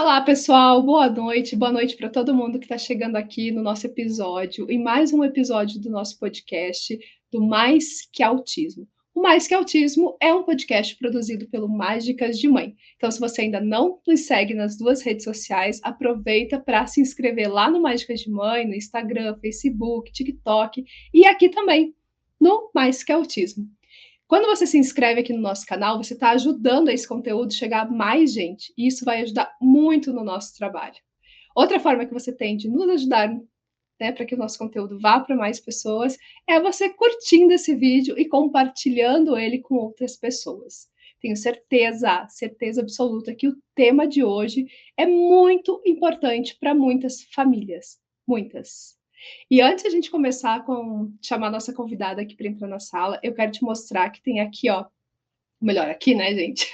Olá, pessoal, boa noite para todo mundo que está chegando aqui no nosso episódio, em mais um episódio do nosso podcast do Mais Que Autismo. O Mais Que Autismo é um podcast produzido pelo Mágicas de Mãe. Então, se você ainda não nos segue nas duas redes sociais, aproveita para se inscrever lá no Mágicas de Mãe, no Instagram, Facebook, TikTok e aqui também no Mais Que Autismo. Quando você se inscreve aqui no nosso canal, você está ajudando esse conteúdo chegar a mais gente, e isso vai ajudar muito no nosso trabalho. Outra forma que você tem de nos ajudar, né, para que o nosso conteúdo vá para mais pessoas, é você curtindo esse vídeo e compartilhando ele com outras pessoas. Tenho certeza absoluta que o tema de hoje é muito importante para muitas famílias, muitas. E antes de a gente começar com chamar a nossa convidada aqui para entrar na sala, eu quero te mostrar que tem aqui, ó, melhor aqui, né, gente?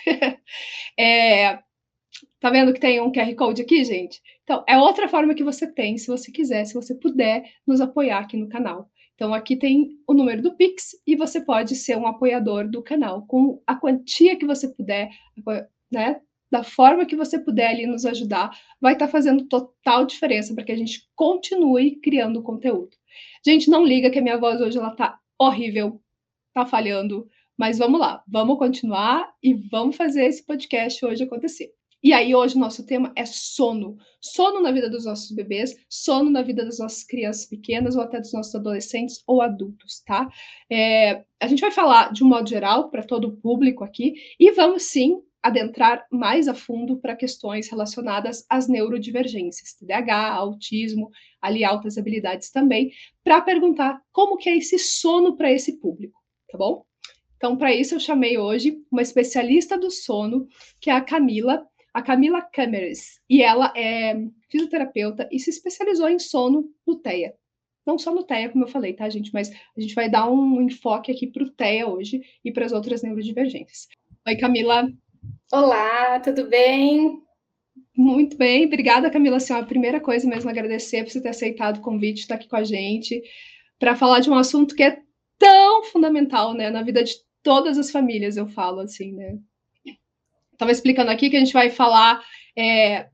Tá vendo que tem um QR Code aqui, gente? Então, é outra forma que você tem, se você quiser, se você puder nos apoiar aqui no canal. Então, aqui tem o número do Pix e você pode ser um apoiador do canal com a quantia que você puder, né? Da forma que você puder ali nos ajudar, vai estar fazendo total diferença para que a gente continue criando conteúdo. Gente, não liga que a minha voz hoje ela tá horrível, tá falhando, mas vamos lá, vamos continuar e vamos fazer esse podcast hoje acontecer. E aí, hoje, o nosso tema é sono. Sono na vida dos nossos bebês, sono na vida das nossas crianças pequenas ou até dos nossos adolescentes ou adultos, tá? A gente vai falar de um modo geral para todo o público aqui e vamos sim adentrar mais a fundo para questões relacionadas às neurodivergências, TDAH, autismo, ali altas habilidades também, para perguntar como que é esse sono para esse público, tá bom? Então, para isso, eu chamei hoje uma especialista do sono, que é a Camila Cameres, e ela é fisioterapeuta e se especializou em sono no TEA. Não só no TEA, como eu falei, tá, gente? Mas a gente vai dar um enfoque aqui para o TEA hoje e para as outras neurodivergências. Oi, Camila. Olá, tudo bem? Muito bem, obrigada, Camila. Assim, a primeira coisa mesmo, agradecer por você ter aceitado o convite, estar aqui com a gente, para falar de um assunto que é tão fundamental, né, na vida de todas as famílias, eu falo assim, né? Estava explicando aqui que a gente vai falar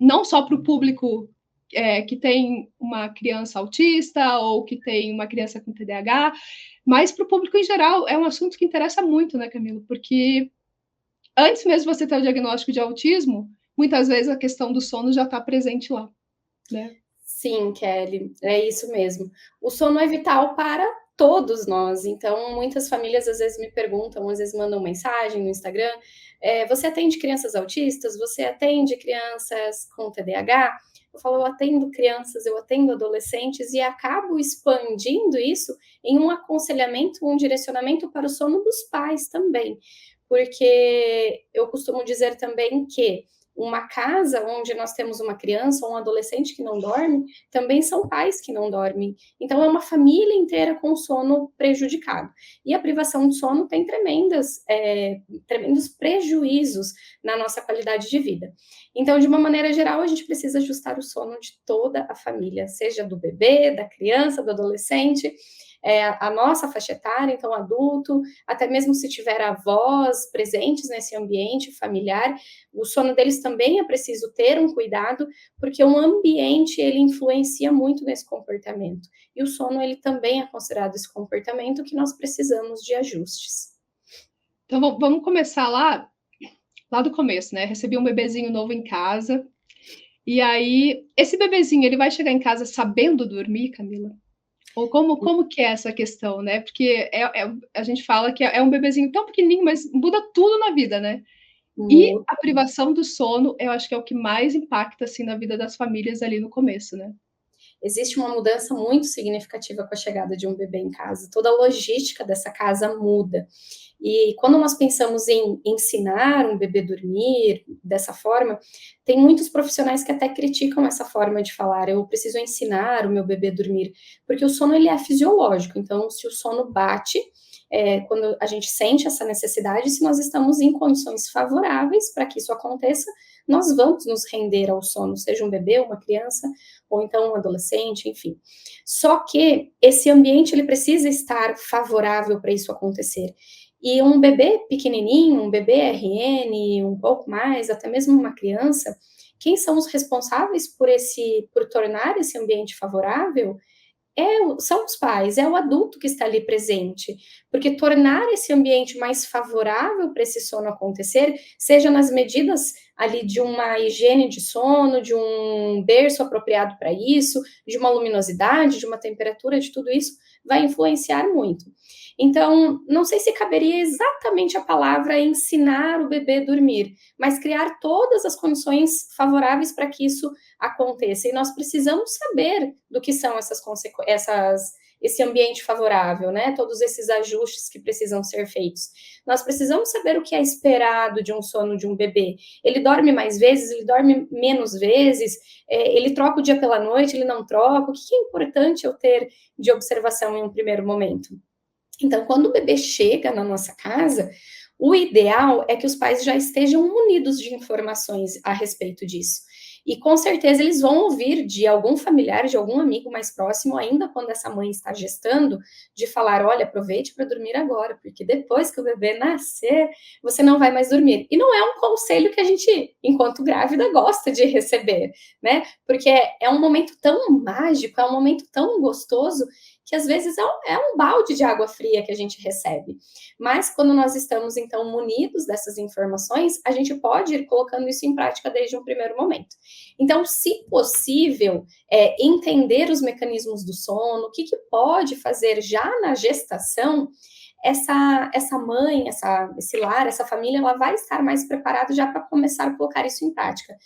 não só para o público que tem uma criança autista ou que tem uma criança com TDAH, mas para o público em geral. É um assunto que interessa muito, né, Camila? Porque antes mesmo de você ter o diagnóstico de autismo, muitas vezes a questão do sono já está presente lá, né? Sim, Kelly, é isso mesmo. O sono é vital para todos nós, então muitas famílias às vezes me perguntam, às vezes mandam mensagem no Instagram, você atende crianças autistas? Você atende crianças com TDAH? Eu falo, eu atendo crianças, eu atendo adolescentes e acabo expandindo isso em um aconselhamento, um direcionamento para o sono dos pais também, porque eu costumo dizer também que uma casa onde nós temos uma criança ou um adolescente que não dorme, também são pais que não dormem. Então, é uma família inteira com sono prejudicado. E a privação de sono tem tremendos prejuízos na nossa qualidade de vida. Então, de uma maneira geral, a gente precisa ajustar o sono de toda a família, seja do bebê, da criança, do adolescente, a nossa faixa etária, então adulto, até mesmo se tiver avós presentes nesse ambiente familiar, o sono deles também é preciso ter um cuidado, porque o ambiente, ele influencia muito nesse comportamento. E o sono, ele também é considerado esse comportamento que nós precisamos de ajustes. Então, vamos começar lá do começo, né? Recebi um bebezinho novo em casa, e aí, esse bebezinho, ele vai chegar em casa sabendo dormir, Camila? Ou como que é essa questão, né? Porque a gente fala que é um bebezinho tão pequenininho, mas muda tudo na vida, né? E Muito. a privação do sono, eu acho que é o que mais impacta, assim, na vida das famílias ali no começo, né? Existe uma mudança muito significativa com a chegada de um bebê em casa. Toda a logística dessa casa muda. E quando nós pensamos em ensinar um bebê a dormir dessa forma, tem muitos profissionais que até criticam essa forma de falar, eu preciso ensinar o meu bebê a dormir, porque o sono ele é fisiológico, então se o sono bate, quando a gente sente essa necessidade, se nós estamos em condições favoráveis para que isso aconteça, nós vamos nos render ao sono, seja um bebê, uma criança, ou então um adolescente, enfim. Só que esse ambiente ele precisa estar favorável para isso acontecer. E um bebê pequenininho, um bebê RN, um pouco mais, até mesmo uma criança, Quem são os responsáveis por tornar esse ambiente favorável? São os pais, é o adulto que está ali presente, porque tornar esse ambiente mais favorável para esse sono acontecer, seja nas medidas ali de uma higiene de sono, de um berço apropriado para isso, de uma luminosidade, de uma temperatura, de tudo isso, vai influenciar muito. Então, não sei se caberia exatamente a palavra ensinar o bebê a dormir, mas criar todas as condições favoráveis para que isso aconteça. E nós precisamos saber do que são esse ambiente favorável, né? Todos esses ajustes que precisam ser feitos. Nós precisamos saber o que é esperado de um sono de um bebê. Ele dorme mais vezes, ele dorme menos vezes, ele troca o dia pela noite, ele não troca. O que é importante eu ter de observação em um primeiro momento? Então, quando o bebê chega na nossa casa, o ideal é que os pais já estejam munidos de informações a respeito disso. E com certeza eles vão ouvir de algum familiar, de algum amigo mais próximo, ainda quando essa mãe está gestando, de falar: olha, aproveite para dormir agora, porque depois que o bebê nascer, você não vai mais dormir. E não é um conselho que a gente, enquanto grávida, gosta de receber, né? Porque é um momento tão mágico, é um momento tão gostoso, que às vezes é um balde de água fria que a gente recebe. Mas quando nós estamos, então, munidos dessas informações, a gente pode ir colocando isso em prática desde um primeiro momento. Então, se possível, entender os mecanismos do sono, o que pode fazer já na gestação, essa mãe, esse lar, essa família, ela vai estar mais preparada já para começar a colocar isso em prática.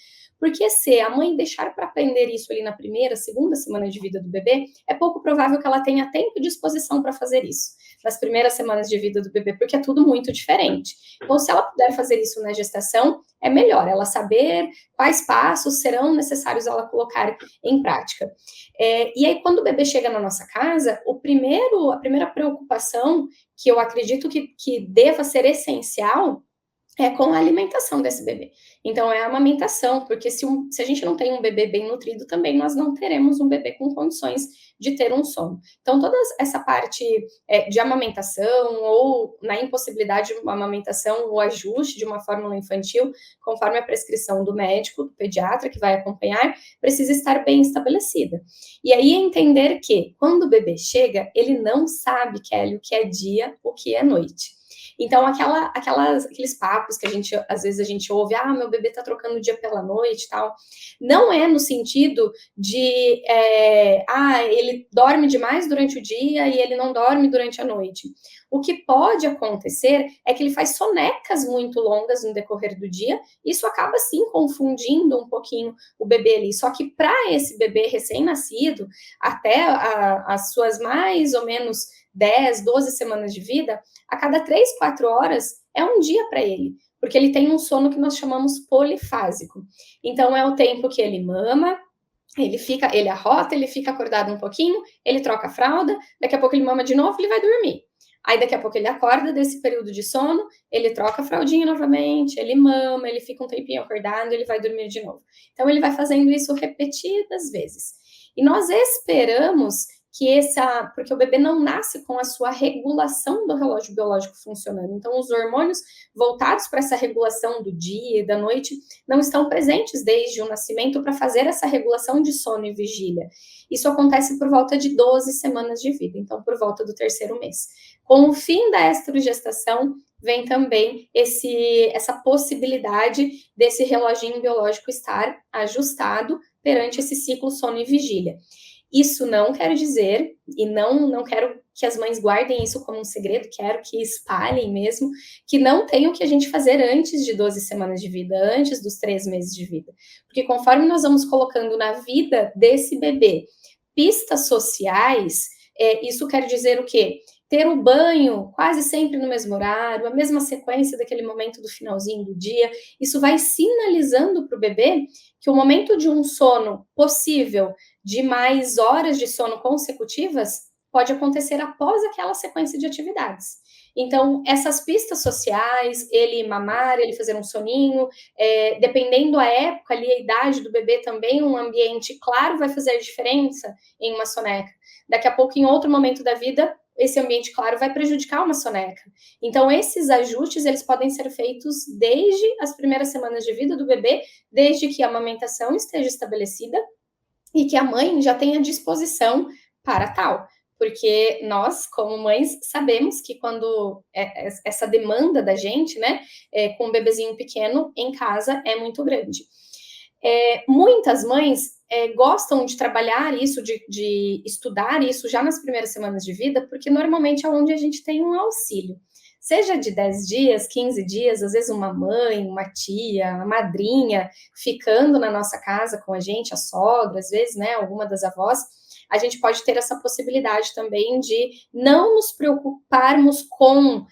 Porque se a mãe deixar para aprender isso ali na primeira, segunda semana de vida do bebê, é pouco provável que ela tenha tempo e disposição para fazer isso nas primeiras semanas de vida do bebê, porque é tudo muito diferente. Então, se ela puder fazer isso na gestação, é melhor ela saber quais passos serão necessários ela colocar em prática. E aí, quando o bebê chega na nossa casa, a primeira preocupação que eu acredito que deva ser essencial é com a alimentação desse bebê. Então, é a amamentação, porque se a gente não tem um bebê bem nutrido, também nós não teremos um bebê com condições de ter um sono. Então, toda essa parte de amamentação, ou na impossibilidade de uma amamentação, o ajuste de uma fórmula infantil, conforme a prescrição do médico, do pediatra que vai acompanhar, precisa estar bem estabelecida. E aí, entender que, quando o bebê chega, ele não sabe, Kelly, o que é dia, o que é noite. Então, aqueles papos que às vezes a gente ouve, meu bebê tá trocando o dia pela noite e tal, não é no sentido de, ele dorme demais durante o dia e ele não dorme durante a noite. O que pode acontecer é que ele faz sonecas muito longas no decorrer do dia, isso acaba, sim, confundindo um pouquinho o bebê ali. Só que para esse bebê recém-nascido, até as suas mais ou menos 10, 12 semanas de vida, a cada 3, 4 horas é um dia para ele, porque ele tem um sono que nós chamamos polifásico. Então, é o tempo que ele mama, ele arrota, ele fica acordado um pouquinho, ele troca a fralda, daqui a pouco ele mama de novo, ele vai dormir. Aí, daqui a pouco, ele acorda desse período de sono, ele troca a fraldinha novamente, ele mama, ele fica um tempinho acordado, ele vai dormir de novo. Então, ele vai fazendo isso repetidas vezes. E nós esperamos porque o bebê não nasce com a sua regulação do relógio biológico funcionando. Então, os hormônios voltados para essa regulação do dia e da noite não estão presentes desde o nascimento para fazer essa regulação de sono e vigília. Isso acontece por volta de 12 semanas de vida, então por volta do 3º mês. Com o fim da estrogestação, vem também essa possibilidade desse reloginho biológico estar ajustado perante esse ciclo sono e vigília. Isso não quer dizer, e não quero que as mães guardem isso como um segredo, quero que espalhem mesmo, que não tem o que a gente fazer antes de 12 semanas de vida, antes dos 3 meses de vida. Porque conforme nós vamos colocando na vida desse bebê pistas sociais, isso quer dizer o quê? Ter o banho quase sempre no mesmo horário, a mesma sequência daquele momento do finalzinho do dia, isso vai sinalizando para o bebê que o momento de um sono possível de mais horas de sono consecutivas pode acontecer após aquela sequência de atividades. Então, essas pistas sociais, ele mamar, ele fazer um soninho, dependendo a época ali, a idade do bebê também, um ambiente claro vai fazer diferença em uma soneca. Daqui a pouco, em outro momento da vida, esse ambiente claro vai prejudicar uma soneca. Então, esses ajustes, eles podem ser feitos desde as primeiras semanas de vida do bebê, desde que a amamentação esteja estabelecida e que a mãe já tenha disposição para tal. Porque nós, como mães, sabemos que quando essa demanda da gente, né, com um bebezinho pequeno em casa é muito grande. Muitas mães gostam de trabalhar isso, de estudar isso já nas primeiras semanas de vida, porque normalmente é onde a gente tem um auxílio. Seja de 10 dias, 15 dias, às vezes uma mãe, uma tia, uma madrinha ficando na nossa casa com a gente, a sogra, às vezes, né, alguma das avós, a gente pode ter essa possibilidade também de não nos preocuparmos com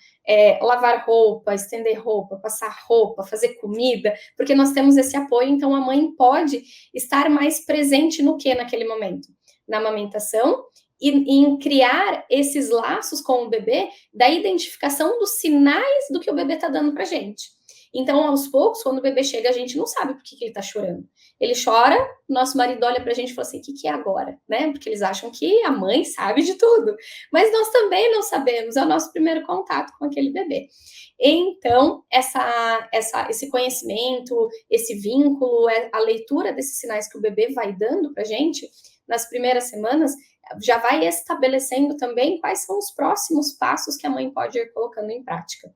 lavar roupa, estender roupa, passar roupa, fazer comida, porque nós temos esse apoio, então a mãe pode estar mais presente no que naquele momento? Na amamentação e em criar esses laços com o bebê da identificação dos sinais do que o bebê está dando para a gente. Então, aos poucos, quando o bebê chega, a gente não sabe por que ele está chorando. Ele chora, nosso marido olha para a gente e fala assim, o que é agora? Né? Porque eles acham que a mãe sabe de tudo. Mas nós também não sabemos, é o nosso primeiro contato com aquele bebê. Então, esse conhecimento, esse vínculo, a leitura desses sinais que o bebê vai dando para a gente, nas primeiras semanas, já vai estabelecendo também quais são os próximos passos que a mãe pode ir colocando em prática.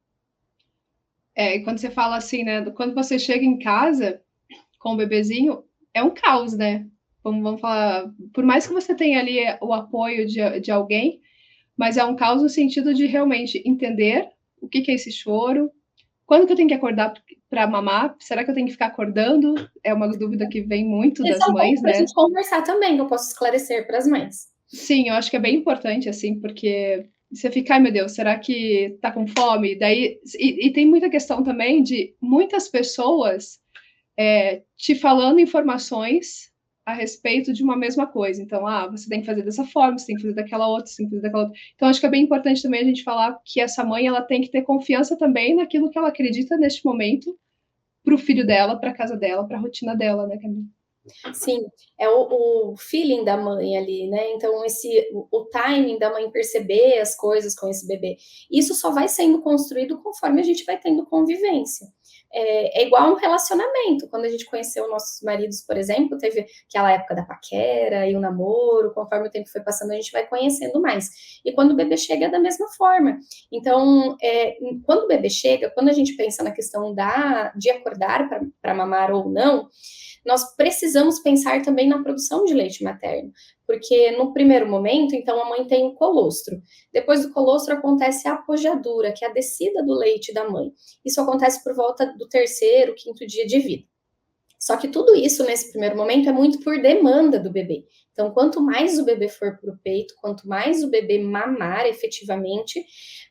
E quando você fala assim, né, quando você chega em casa com o bebezinho, é um caos, né? Vamos falar, por mais que você tenha ali o apoio de alguém, mas é um caos no sentido de realmente entender o que é esse choro, quando que eu tenho que acordar para mamar, será que eu tenho que ficar acordando? É uma dúvida que vem muito das mães, né? Para a gente conversar também, que eu posso esclarecer para as mães. Sim, eu acho que é bem importante, assim, porque você fica, ai meu Deus, será que tá com fome? Daí, e tem muita questão também de muitas pessoas te falando informações a respeito de uma mesma coisa. Então, você tem que fazer dessa forma, você tem que fazer daquela outra, você tem que fazer daquela outra. Então, acho que é bem importante também a gente falar que essa mãe, ela tem que ter confiança também naquilo que ela acredita neste momento para o filho dela, para a casa dela, para a rotina dela, né, Camila? Sim, é o feeling da mãe ali, né? Então, o timing da mãe perceber as coisas com esse bebê. Isso só vai sendo construído conforme a gente vai tendo convivência. É igual um relacionamento. Quando a gente conheceu nossos maridos, por exemplo, teve aquela época da paquera e o namoro, conforme o tempo foi passando, a gente vai conhecendo mais. E quando o bebê chega, é da mesma forma. Então, quando o bebê chega, quando a gente pensa na questão de acordar para mamar ou não, nós precisamos pensar também na produção de leite materno, porque no primeiro momento, então, a mãe tem o colostro. Depois do colostro acontece a apojadura, que é a descida do leite da mãe. Isso acontece por volta do terceiro, quinto dia de vida. Só que tudo isso, nesse primeiro momento, é muito por demanda do bebê. Então, quanto mais o bebê for para o peito, quanto mais o bebê mamar efetivamente,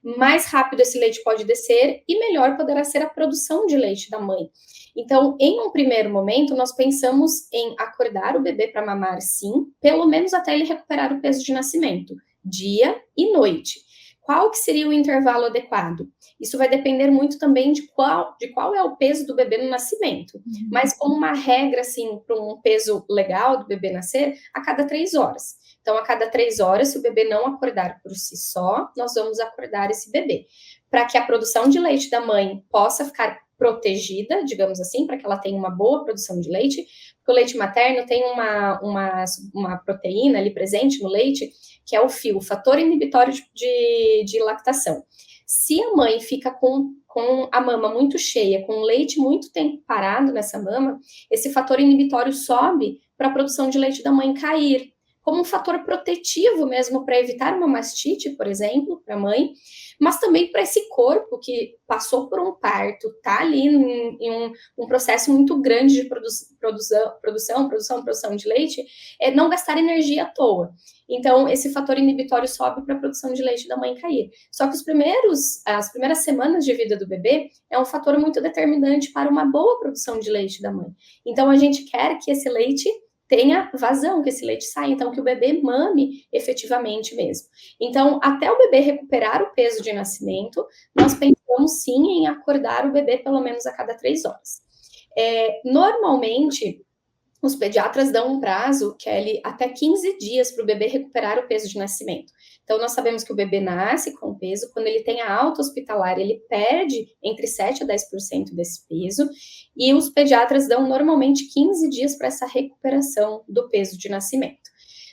mais rápido esse leite pode descer e melhor poderá ser a produção de leite da mãe. Então, em um primeiro momento, nós pensamos em acordar o bebê para mamar, sim, pelo menos até ele recuperar o peso de nascimento, dia e noite. Qual que seria o intervalo adequado? Isso vai depender muito também de qual é o peso do bebê no nascimento. Mas como uma regra, assim, para um peso legal do bebê nascer, a cada 3 horas. Então, a cada 3 horas, se o bebê não acordar por si só, nós vamos acordar esse bebê. Para que a produção de leite da mãe possa ficar protegida, digamos assim, para que ela tenha uma boa produção de leite, porque o leite materno tem uma proteína ali presente no leite, que é o FIO, o fator inibitório de lactação. Se a mãe fica com a mama muito cheia, com leite muito tempo parado nessa mama, esse fator inibitório sobe para a produção de leite da mãe cair, como um fator protetivo mesmo para evitar uma mastite, por exemplo, para a mãe, mas também para esse corpo que passou por um parto, está ali em um processo muito grande de produção de leite, não gastar energia à toa. Então, esse fator inibitório sobe para a produção de leite da mãe cair. Só que as primeiras semanas de vida do bebê é um fator muito determinante para uma boa produção de leite da mãe. Então, a gente quer que esse leite tenha vazão, que esse leite saia, então que o bebê mame efetivamente mesmo. Então, até o bebê recuperar o peso de nascimento, nós pensamos sim em acordar o bebê pelo menos a cada 3 horas. Normalmente, os pediatras dão um prazo, Kelly, até 15 dias para o bebê recuperar o peso de nascimento. Então, nós sabemos que o bebê nasce com peso, quando ele tem a alta hospitalar, ele perde entre 7 a 10% desse peso, e os pediatras dão normalmente 15 dias para essa recuperação do peso de nascimento.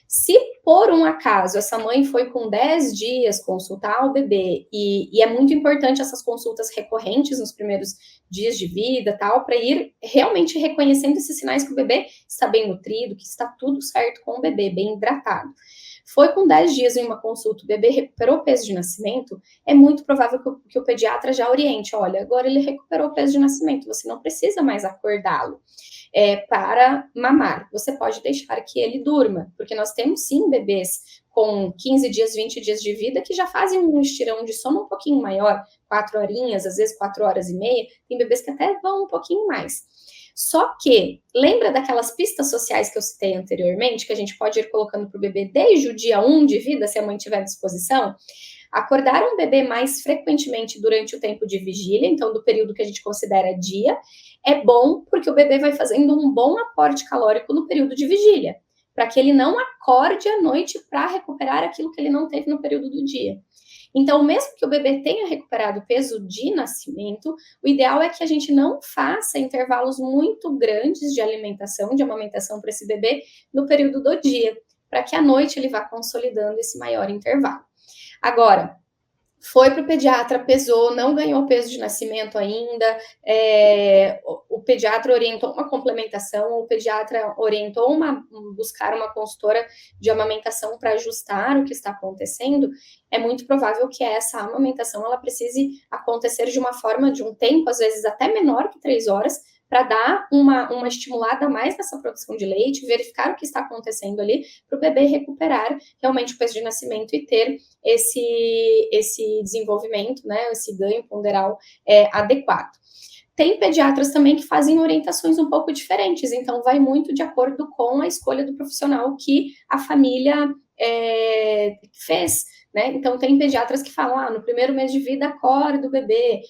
Se por um acaso essa mãe foi com 10 dias consultar o bebê, e é muito importante essas consultas recorrentes nos primeiros dias de vida, tal, para ir realmente reconhecendo esses sinais que o bebê está bem nutrido, que está tudo certo com o bebê, bem hidratado. Foi com 10 dias em uma consulta, o bebê recuperou o peso de nascimento, é muito provável que o pediatra já oriente, olha, agora ele recuperou o peso de nascimento, você não precisa mais acordá-lo. Para mamar. Você pode deixar que ele durma, porque nós temos sim bebês com 15 dias, 20 dias de vida que já fazem um estirão de sono um pouquinho maior, 4 horinhas, às vezes 4 horas e meia, tem bebês que até vão um pouquinho mais. Só que, lembra daquelas pistas sociais que eu citei anteriormente, que a gente pode ir colocando para o bebê desde o dia 1 de vida, se a mãe tiver disposição? Acordar um bebê mais frequentemente durante o tempo de vigília, então do período que a gente considera dia, é bom porque o bebê vai fazendo um bom aporte calórico no período de vigília, para que ele não acorde à noite para recuperar aquilo que ele não teve no período do dia. Então, mesmo que o bebê tenha recuperado o peso de nascimento, o ideal é que a gente não faça intervalos muito grandes de alimentação, de amamentação para esse bebê no período do dia, para que à noite ele vá consolidando esse maior intervalo. Agora, foi para o pediatra, pesou, não ganhou peso de nascimento ainda, o pediatra orientou uma complementação, o pediatra orientou buscar uma consultora de amamentação para ajustar o que está acontecendo, é muito provável que essa amamentação ela precise acontecer de uma forma, de um tempo, às vezes até menor que 3 horas, para dar uma estimulada a mais nessa produção de leite, verificar o que está acontecendo ali, para o bebê recuperar realmente o peso de nascimento e ter esse desenvolvimento, né, esse ganho ponderal adequado. Tem pediatras também que fazem orientações um pouco diferentes, então vai muito de acordo com a escolha do profissional que a família fez, né? Então tem pediatras que falam, no primeiro mês de vida acorda o bebê,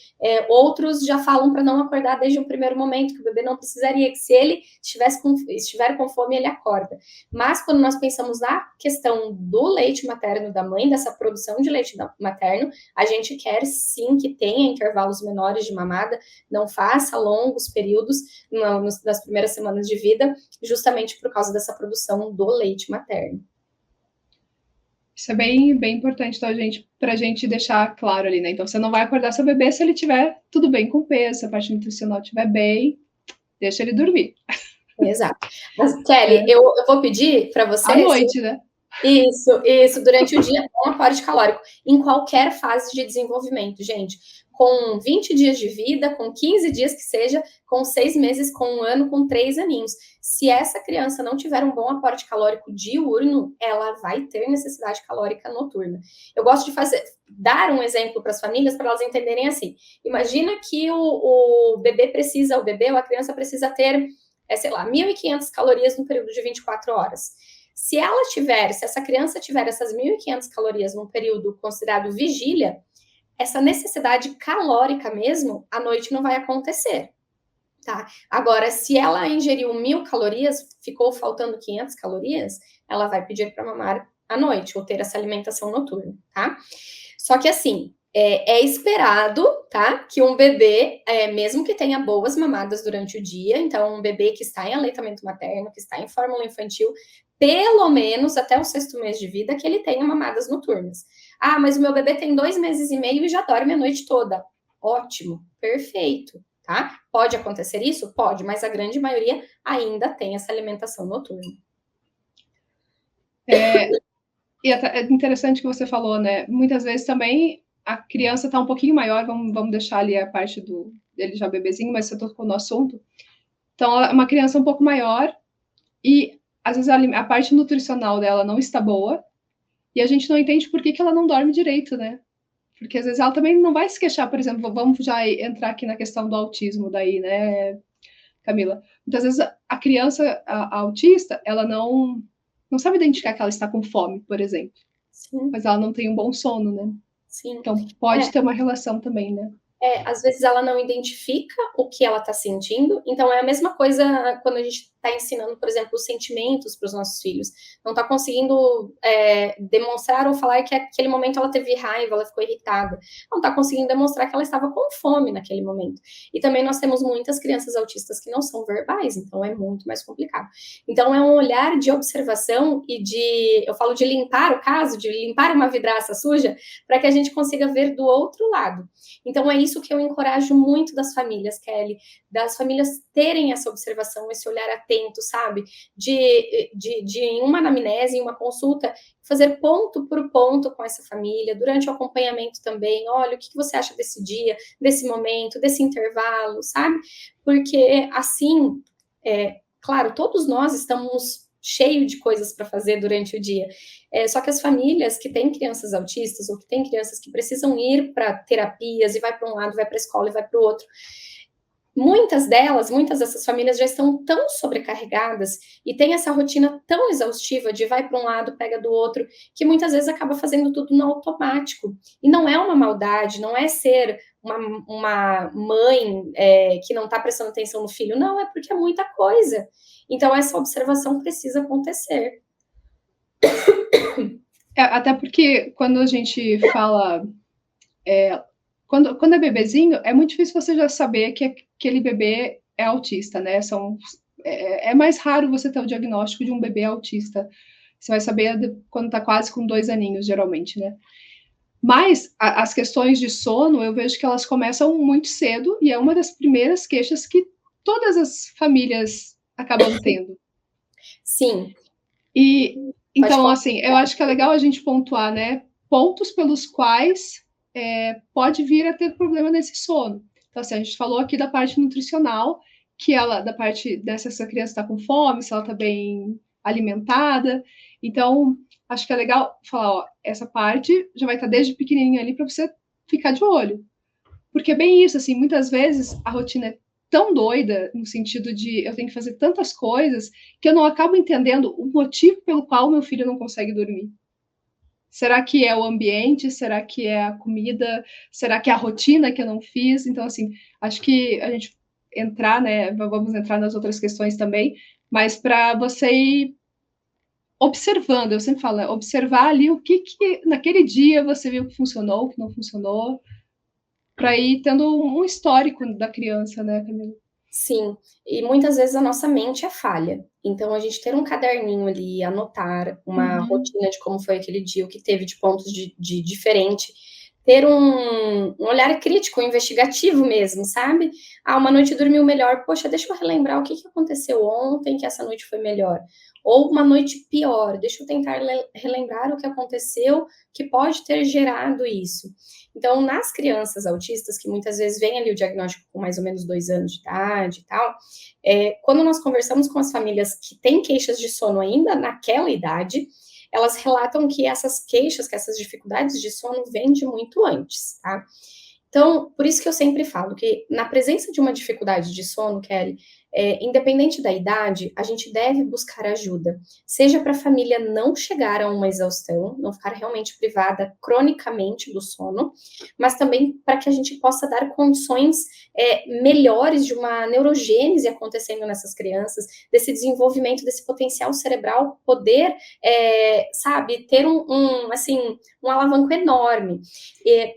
outros já falam para não acordar desde o primeiro momento, que o bebê não precisaria, que se ele estiver com fome, ele acorda. Mas quando nós pensamos na questão do leite materno da mãe, dessa produção de leite materno, a gente quer sim que tenha intervalos menores de mamada, não faça longos períodos nas primeiras semanas de vida, justamente por causa dessa produção do leite materno. Isso é bem, bem importante, então, para a gente deixar claro ali, né? Então, você não vai acordar seu bebê se ele tiver tudo bem com o peso, se a parte nutricional estiver bem, deixa ele dormir. Exato. Mas, Kelly, eu vou pedir para você... À noite, né? Isso, durante o dia, com aporte calórico, em qualquer fase de desenvolvimento, gente. Com 20 dias de vida, com 15 dias que seja, com 6 meses, com 1 ano, com 3 aninhos. Se essa criança não tiver um bom aporte calórico diurno, ela vai ter necessidade calórica noturna. Eu gosto de dar um exemplo para as famílias, para elas entenderem assim. Imagina que o bebê ou a criança precisa ter, sei lá, 1.500 calorias no período de 24 horas. Se essa criança tiver essas 1.500 calorias num período considerado vigília, essa necessidade calórica mesmo, à noite não vai acontecer, tá? Agora, se ela ingeriu 1.000 calorias, ficou faltando 500 calorias, ela vai pedir para mamar à noite, ou ter essa alimentação noturna, tá? Só que assim, é esperado, tá? Que um bebê, mesmo que tenha boas mamadas durante o dia, então um bebê que está em aleitamento materno, que está em fórmula infantil, pelo menos até o 6º mês de vida, que ele tenha mamadas noturnas. Mas o meu bebê tem 2 meses e meio e já dorme a noite toda. Ótimo, perfeito, tá? Pode acontecer isso? Pode, mas a grande maioria ainda tem essa alimentação noturna. E é interessante que você falou, né? Muitas vezes também a criança está um pouquinho maior, vamos deixar ali a parte dele já bebezinho, mas você tocou no assunto. Então, é uma criança um pouco maior e às vezes a parte nutricional dela não está boa e a gente não entende por que ela não dorme direito, né? Porque às vezes ela também não vai se queixar, por exemplo, vamos já entrar aqui na questão do autismo daí, né, Camila? Muitas vezes a criança a autista, ela não sabe identificar que ela está com fome, por exemplo. Sim. Mas ela não tem um bom sono, né? Sim. Então pode ter uma relação também, né? Às vezes ela não identifica o que ela está sentindo, então é a mesma coisa quando a gente está ensinando, por exemplo, os sentimentos para os nossos filhos, não está conseguindo demonstrar ou falar que naquele momento ela teve raiva, ela ficou irritada, não está conseguindo demonstrar que ela estava com fome naquele momento. E também nós temos muitas crianças autistas que não são verbais, então é muito mais complicado. Então é um olhar de observação e eu falo de limpar o caso, de limpar uma vidraça suja, para que a gente consiga ver do outro lado. Então é isso que eu encorajo muito das famílias, Kelly, das famílias terem essa observação, esse olhar atento, sabe? De em uma anamnese, em uma consulta, fazer ponto por ponto com essa família, durante o acompanhamento também, olha, o que você acha desse dia, desse momento, desse intervalo, sabe? Porque assim, claro, todos nós estamos cheios de coisas para fazer durante o dia. Só que as famílias que têm crianças autistas ou que têm crianças que precisam ir para terapias e vai para um lado, vai para a escola e vai para o outro, muitas dessas famílias já estão tão sobrecarregadas e têm essa rotina tão exaustiva de vai para um lado, pega do outro, que muitas vezes acaba fazendo tudo no automático. E não é uma maldade, não é ser uma mãe que não está prestando atenção no filho, não, é porque é muita coisa. Então, essa observação precisa acontecer. Até porque quando a gente fala... Quando é bebezinho, é muito difícil você já saber que aquele bebê é autista, né? É mais raro você ter o diagnóstico de um bebê autista. Você vai saber quando está quase com 2 aninhos, geralmente, né? Mas as questões de sono, eu vejo que elas começam muito cedo e é uma das primeiras queixas que todas as famílias acabam tendo. Sim. E então, assim, eu acho que é legal a gente pontuar, né? Pontos pelos quais pode vir a ter problema nesse sono. Então, assim, a gente falou aqui da parte nutricional, da parte dessa essa criança está com fome, se ela está bem alimentada. Então, acho que é legal falar, ó, essa parte já vai estar desde pequenininha ali para você ficar de olho. Porque é bem isso, assim, muitas vezes a rotina é tão doida, no sentido de eu tenho que fazer tantas coisas, que eu não acabo entendendo o motivo pelo qual meu filho não consegue dormir. Será que é o ambiente? Será que é a comida? Será que é a rotina que eu não fiz? Então, assim, acho que a gente entrar, né? Vamos entrar nas outras questões também, mas para você ir observando, eu sempre falo, né, observar ali o que naquele dia você viu que funcionou, que não funcionou, para ir tendo um histórico da criança, né, Camila? Sim, e muitas vezes a nossa mente é falha. Então, a gente ter um caderninho ali, anotar uma rotina de como foi aquele dia, o que teve de pontos de diferente, ter um olhar crítico, investigativo mesmo, sabe? Uma noite dormiu melhor, poxa, deixa eu relembrar o que aconteceu ontem que essa noite foi melhor. Ou uma noite pior, deixa eu tentar relembrar o que aconteceu que pode ter gerado isso. Então, nas crianças autistas, que muitas vezes vem ali o diagnóstico com mais ou menos 2 anos de idade e tal, quando nós conversamos com as famílias que têm queixas de sono ainda naquela idade, elas relatam que essas queixas, que essas dificuldades de sono vêm de muito antes, tá? Então, por isso que eu sempre falo que na presença de uma dificuldade de sono, Kelly, independente da idade, a gente deve buscar ajuda, seja para a família não chegar a uma exaustão, não ficar realmente privada cronicamente do sono, mas também para que a gente possa dar condições melhores de uma neurogênese acontecendo nessas crianças, desse desenvolvimento desse potencial cerebral poder, sabe, ter um alavanco enorme.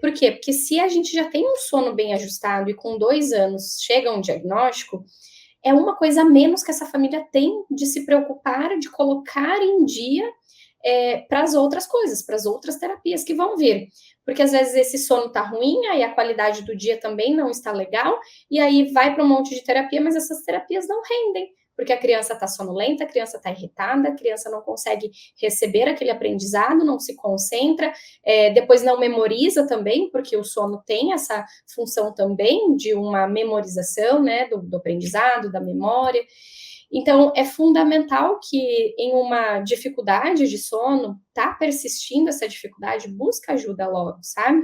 Por quê? Porque se a gente já tem um sono bem ajustado e com 2 anos chega um diagnóstico, é uma coisa a menos que essa família tem de se preocupar, de colocar em dia para as outras coisas, para as outras terapias que vão vir. Porque às vezes esse sono está ruim, aí a qualidade do dia também não está legal, e aí vai para um monte de terapia, mas essas terapias não rendem. Porque a criança está sonolenta, a criança está irritada, a criança não consegue receber aquele aprendizado, não se concentra, depois não memoriza também, porque o sono tem essa função também de uma memorização, né, do aprendizado, da memória. Então, é fundamental que em uma dificuldade de sono, tá persistindo essa dificuldade, busca ajuda logo, sabe?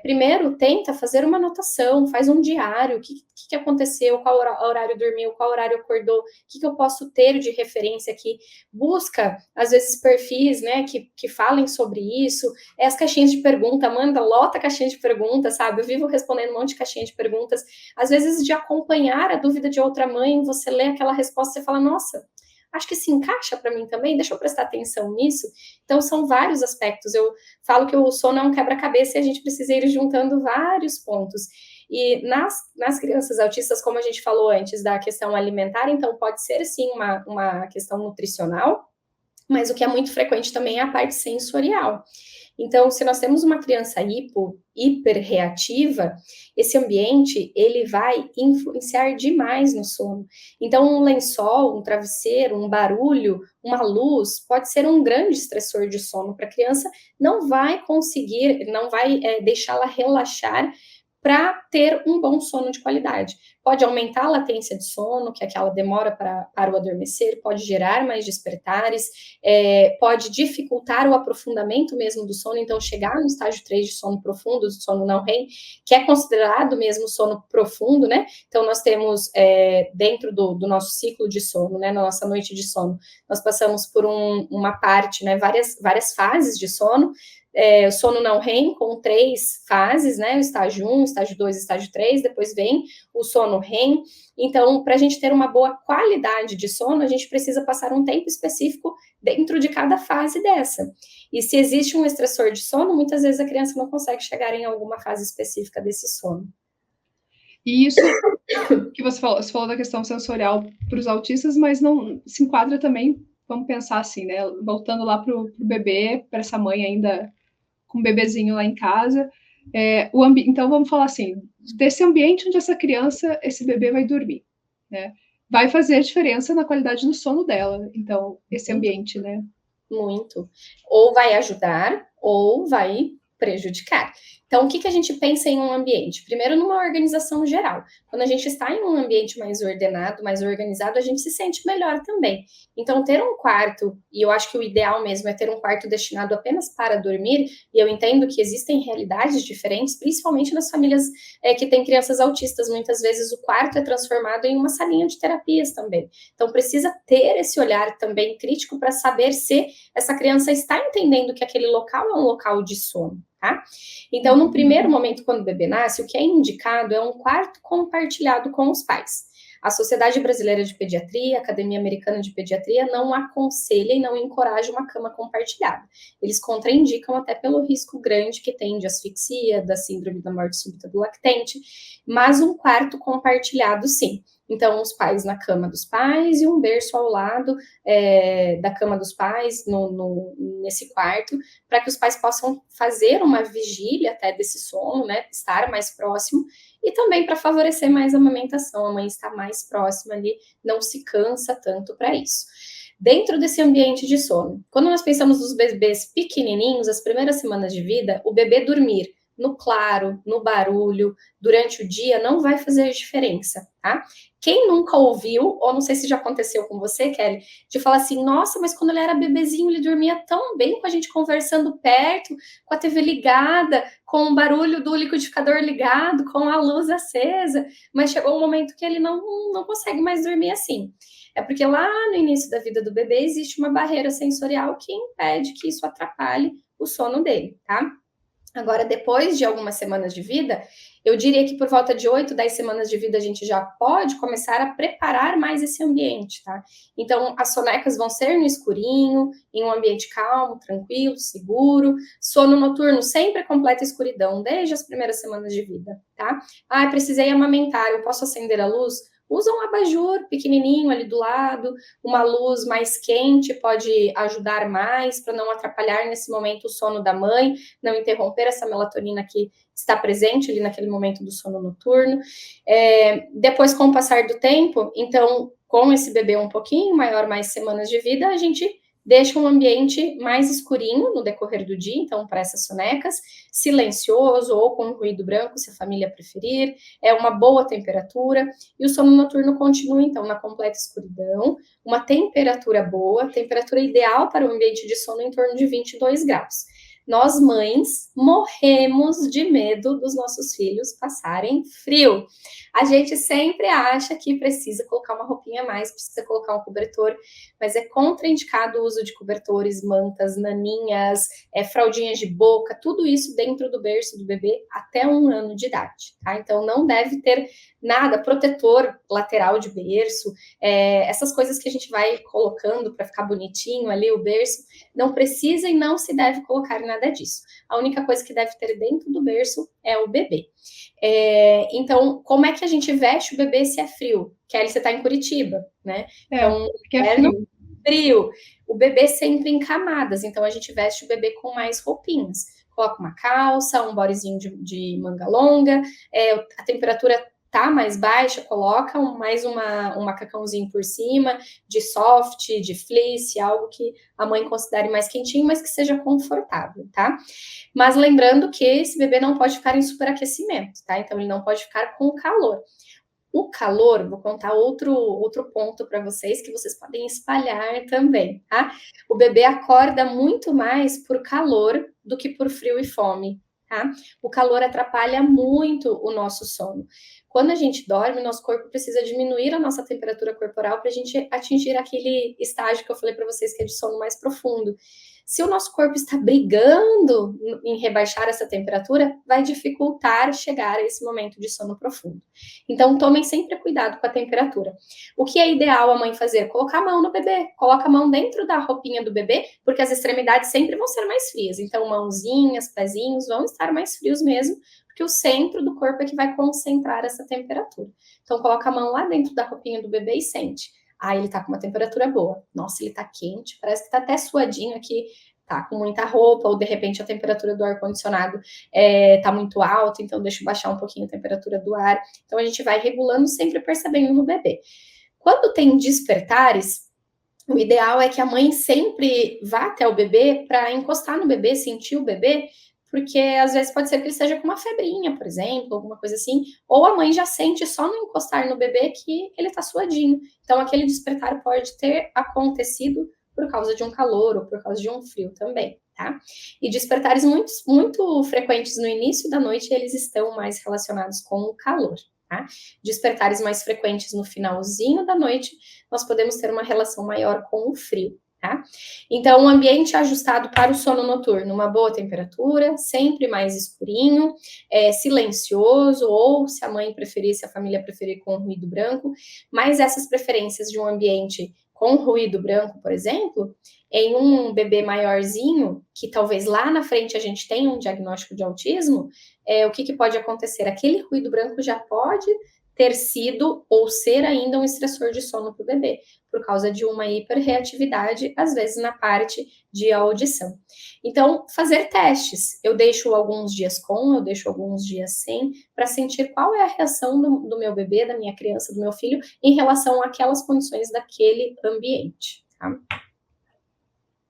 Primeiro, tenta fazer uma anotação, faz um diário, o que aconteceu, qual horário dormiu, qual horário acordou, o que eu posso ter de referência aqui. Busca, às vezes, perfis, né, que falem sobre isso, as caixinhas de pergunta, lota a caixinha de perguntas, sabe? Eu vivo respondendo um monte de caixinha de perguntas, às vezes de acompanhar a dúvida de outra mãe, você lê aquela resposta e fala, nossa, acho que se encaixa para mim também, deixa eu prestar atenção nisso. Então, são vários aspectos. Eu falo que o sono é um quebra-cabeça e a gente precisa ir juntando vários pontos. E nas crianças autistas, como a gente falou antes da questão alimentar, então pode ser sim uma questão nutricional, mas o que é muito frequente também é a parte sensorial. Então, se nós temos uma criança hiperreativa, esse ambiente, ele vai influenciar demais no sono. Então, um lençol, um travesseiro, um barulho, uma luz, pode ser um grande estressor de sono para a criança, não vai deixá-la relaxar para ter um bom sono de qualidade. Pode aumentar a latência de sono, que é aquela demora para o adormecer, pode gerar mais despertares, pode dificultar o aprofundamento mesmo do sono, então chegar no estágio 3 de sono profundo, do sono não REM, que é considerado mesmo sono profundo, né? Então nós temos dentro do nosso ciclo de sono, né, na nossa noite de sono, nós passamos por uma parte, né, várias fases de sono, o sono não REM, com 3 fases, né? O estágio 1, estágio 2, estágio 3, depois vem o sono REM. Então, para a gente ter uma boa qualidade de sono, a gente precisa passar um tempo específico dentro de cada fase dessa. E se existe um estressor de sono, muitas vezes a criança não consegue chegar em alguma fase específica desse sono. E isso que você falou da questão sensorial para os autistas, mas não se enquadra também, vamos pensar assim, né? Voltando lá para o bebê, para essa mãe ainda com um bebezinho lá em casa. Então, vamos falar assim, desse ambiente onde essa criança, esse bebê vai dormir, né? Vai fazer diferença na qualidade do sono dela. Então, esse ambiente, né? Muito. Ou vai ajudar, ou vai prejudicar. Então, o que a gente pensa em um ambiente? Primeiro, numa organização geral. Quando a gente está em um ambiente mais ordenado, mais organizado, a gente se sente melhor também. Então, ter um quarto, e eu acho que o ideal mesmo é ter um quarto destinado apenas para dormir, e eu entendo que existem realidades diferentes, principalmente nas famílias que têm crianças autistas. Muitas vezes o quarto é transformado em uma salinha de terapias também. Então, precisa ter esse olhar também crítico para saber se essa criança está entendendo que aquele local é um local de sono. Tá? Então, no primeiro momento, quando o bebê nasce, o que é indicado é um quarto compartilhado com os pais. A Sociedade Brasileira de Pediatria, a Academia Americana de Pediatria, não aconselha e não encoraja uma cama compartilhada. Eles contraindicam até pelo risco grande que tem de asfixia, da síndrome da morte súbita do lactente, mas um quarto compartilhado, sim. Então, os pais na cama dos pais e um berço ao lado da cama dos pais, nesse quarto, para que os pais possam fazer uma vigília até desse sono, né, estar mais próximo, e também para favorecer mais a amamentação, a mãe está mais próxima ali, não se cansa tanto para isso. Dentro desse ambiente de sono, quando nós pensamos nos bebês pequenininhos, as primeiras semanas de vida, o bebê dormir no claro, no barulho, durante o dia, não vai fazer diferença, tá? Quem nunca ouviu, ou não sei se já aconteceu com você, Kelly, de falar assim, nossa, mas quando ele era bebezinho, ele dormia tão bem com a gente conversando perto, com a TV ligada, com o barulho do liquidificador ligado, com a luz acesa, mas chegou um momento que ele não consegue mais dormir assim. É porque lá no início da vida do bebê existe uma barreira sensorial que impede que isso atrapalhe o sono dele, tá? Agora, depois de algumas semanas de vida, eu diria que por volta de 8, 10 semanas de vida a gente já pode começar a preparar mais esse ambiente, tá? Então, as sonecas vão ser no escurinho, em um ambiente calmo, tranquilo, seguro. Sono noturno sempre completa escuridão, desde as primeiras semanas de vida, tá? Ah, precisei amamentar, eu posso acender a luz? Usa um abajur pequenininho ali do lado, uma luz mais quente pode ajudar mais para não atrapalhar nesse momento o sono da mãe, não interromper essa melatonina que está presente ali naquele momento do sono noturno. Depois, com o passar do tempo, então, com esse bebê um pouquinho maior, mais semanas de vida, a gente deixa um ambiente mais escurinho no decorrer do dia, então para essas sonecas, silencioso ou com ruído branco, se a família preferir, é uma boa temperatura, e o sono noturno continua, então, na completa escuridão, uma temperatura boa, temperatura ideal para o ambiente de sono em torno de 22 graus. Nós, mães, morremos de medo dos nossos filhos passarem frio. A gente sempre acha que precisa colocar uma roupinha a mais, precisa colocar um cobertor, mas é contraindicado o uso de cobertores, mantas, naninhas, fraldinhas de boca, tudo isso dentro do berço do bebê até 1 ano de idade, tá? Então não deve ter nada, protetor lateral de berço, essas coisas que a gente vai colocando para ficar bonitinho ali o berço, não precisa e não se deve colocar nada disso. A única coisa que deve ter dentro do berço é o bebê. Então, como é que a gente veste o bebê se é frio? Kelly, você está em Curitiba, né? Então, que é frio. O bebê sempre em camadas, então a gente veste o bebê com mais roupinhas. Coloca uma calça, um bodyzinho de manga longa, a temperatura tá mais baixa, coloca mais um macacãozinho por cima, de soft, de fleece, algo que a mãe considere mais quentinho, mas que seja confortável, tá? Mas lembrando que esse bebê não pode ficar em superaquecimento, tá? Então ele não pode ficar com calor. O calor, vou contar outro ponto para vocês que vocês podem espalhar também, tá? O bebê acorda muito mais por calor do que por frio e fome, tá? O calor atrapalha muito o nosso sono. Quando a gente dorme, nosso corpo precisa diminuir a nossa temperatura corporal para a gente atingir aquele estágio que eu falei para vocês que é de sono mais profundo. Se o nosso corpo está brigando em rebaixar essa temperatura, vai dificultar chegar a esse momento de sono profundo. Então, tomem sempre cuidado com a temperatura. O que é ideal a mãe fazer? Colocar a mão no bebê, coloca a mão dentro da roupinha do bebê, porque as extremidades sempre vão ser mais frias. Então, mãozinhas, pezinhos vão estar mais frios mesmo, porque o centro do corpo é que vai concentrar essa temperatura. Então, coloca a mão lá dentro da roupinha do bebê e sente. Ele tá com uma temperatura boa. Nossa, ele tá quente, parece que tá até suadinho aqui, tá com muita roupa, ou de repente a temperatura do ar-condicionado tá muito alta, então deixa eu baixar um pouquinho a temperatura do ar. Então a gente vai regulando, sempre percebendo no bebê. Quando tem despertares, o ideal é que a mãe sempre vá até o bebê para encostar no bebê, sentir o bebê, porque às vezes pode ser que ele esteja com uma febrinha, por exemplo, alguma coisa assim, ou a mãe já sente só no encostar no bebê que ele tá suadinho. Então aquele despertar pode ter acontecido por causa de um calor ou por causa de um frio também, tá? E despertares muito frequentes no início da noite, eles estão mais relacionados com o calor, tá? Despertares mais frequentes no finalzinho da noite, nós podemos ter uma relação maior com o frio, tá? Então, um ambiente ajustado para o sono noturno, uma boa temperatura, sempre mais escurinho, silencioso, ou se a mãe preferir, se a família preferir, com ruído branco, mas essas preferências de um ambiente com ruído branco, por exemplo, em um bebê maiorzinho, que talvez lá na frente a gente tenha um diagnóstico de autismo, o que pode acontecer? Aquele ruído branco já pode ter sido ou ser ainda um estressor de sono para o bebê, por causa de uma hiperreatividade, às vezes na parte de audição. Então, fazer testes. Eu deixo alguns dias com, eu deixo alguns dias sem, para sentir qual é a reação do meu bebê, da minha criança, do meu filho, em relação àquelas condições daquele ambiente, tá?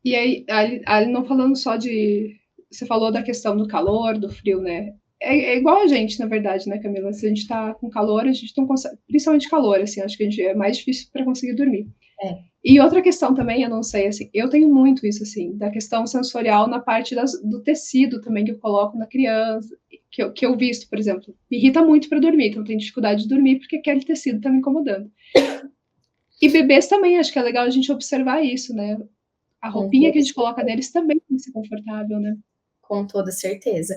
E aí, ali não falando só de... Você falou da questão do calor, do frio, né? É igual a gente, na verdade, né, Camila? Se a gente tá com calor, a gente não consegue... Principalmente calor, assim, acho que é mais difícil para conseguir dormir. E outra questão também, eu não sei, assim, eu tenho muito isso, assim, da questão sensorial na parte do tecido também que eu coloco na criança, que eu visto, por exemplo. Me irrita muito para dormir, então eu tenho dificuldade de dormir porque aquele tecido tá me incomodando. E bebês também, acho que é legal a gente observar isso, né? A roupinha que a gente coloca neles também tem que ser confortável, né? Com toda certeza.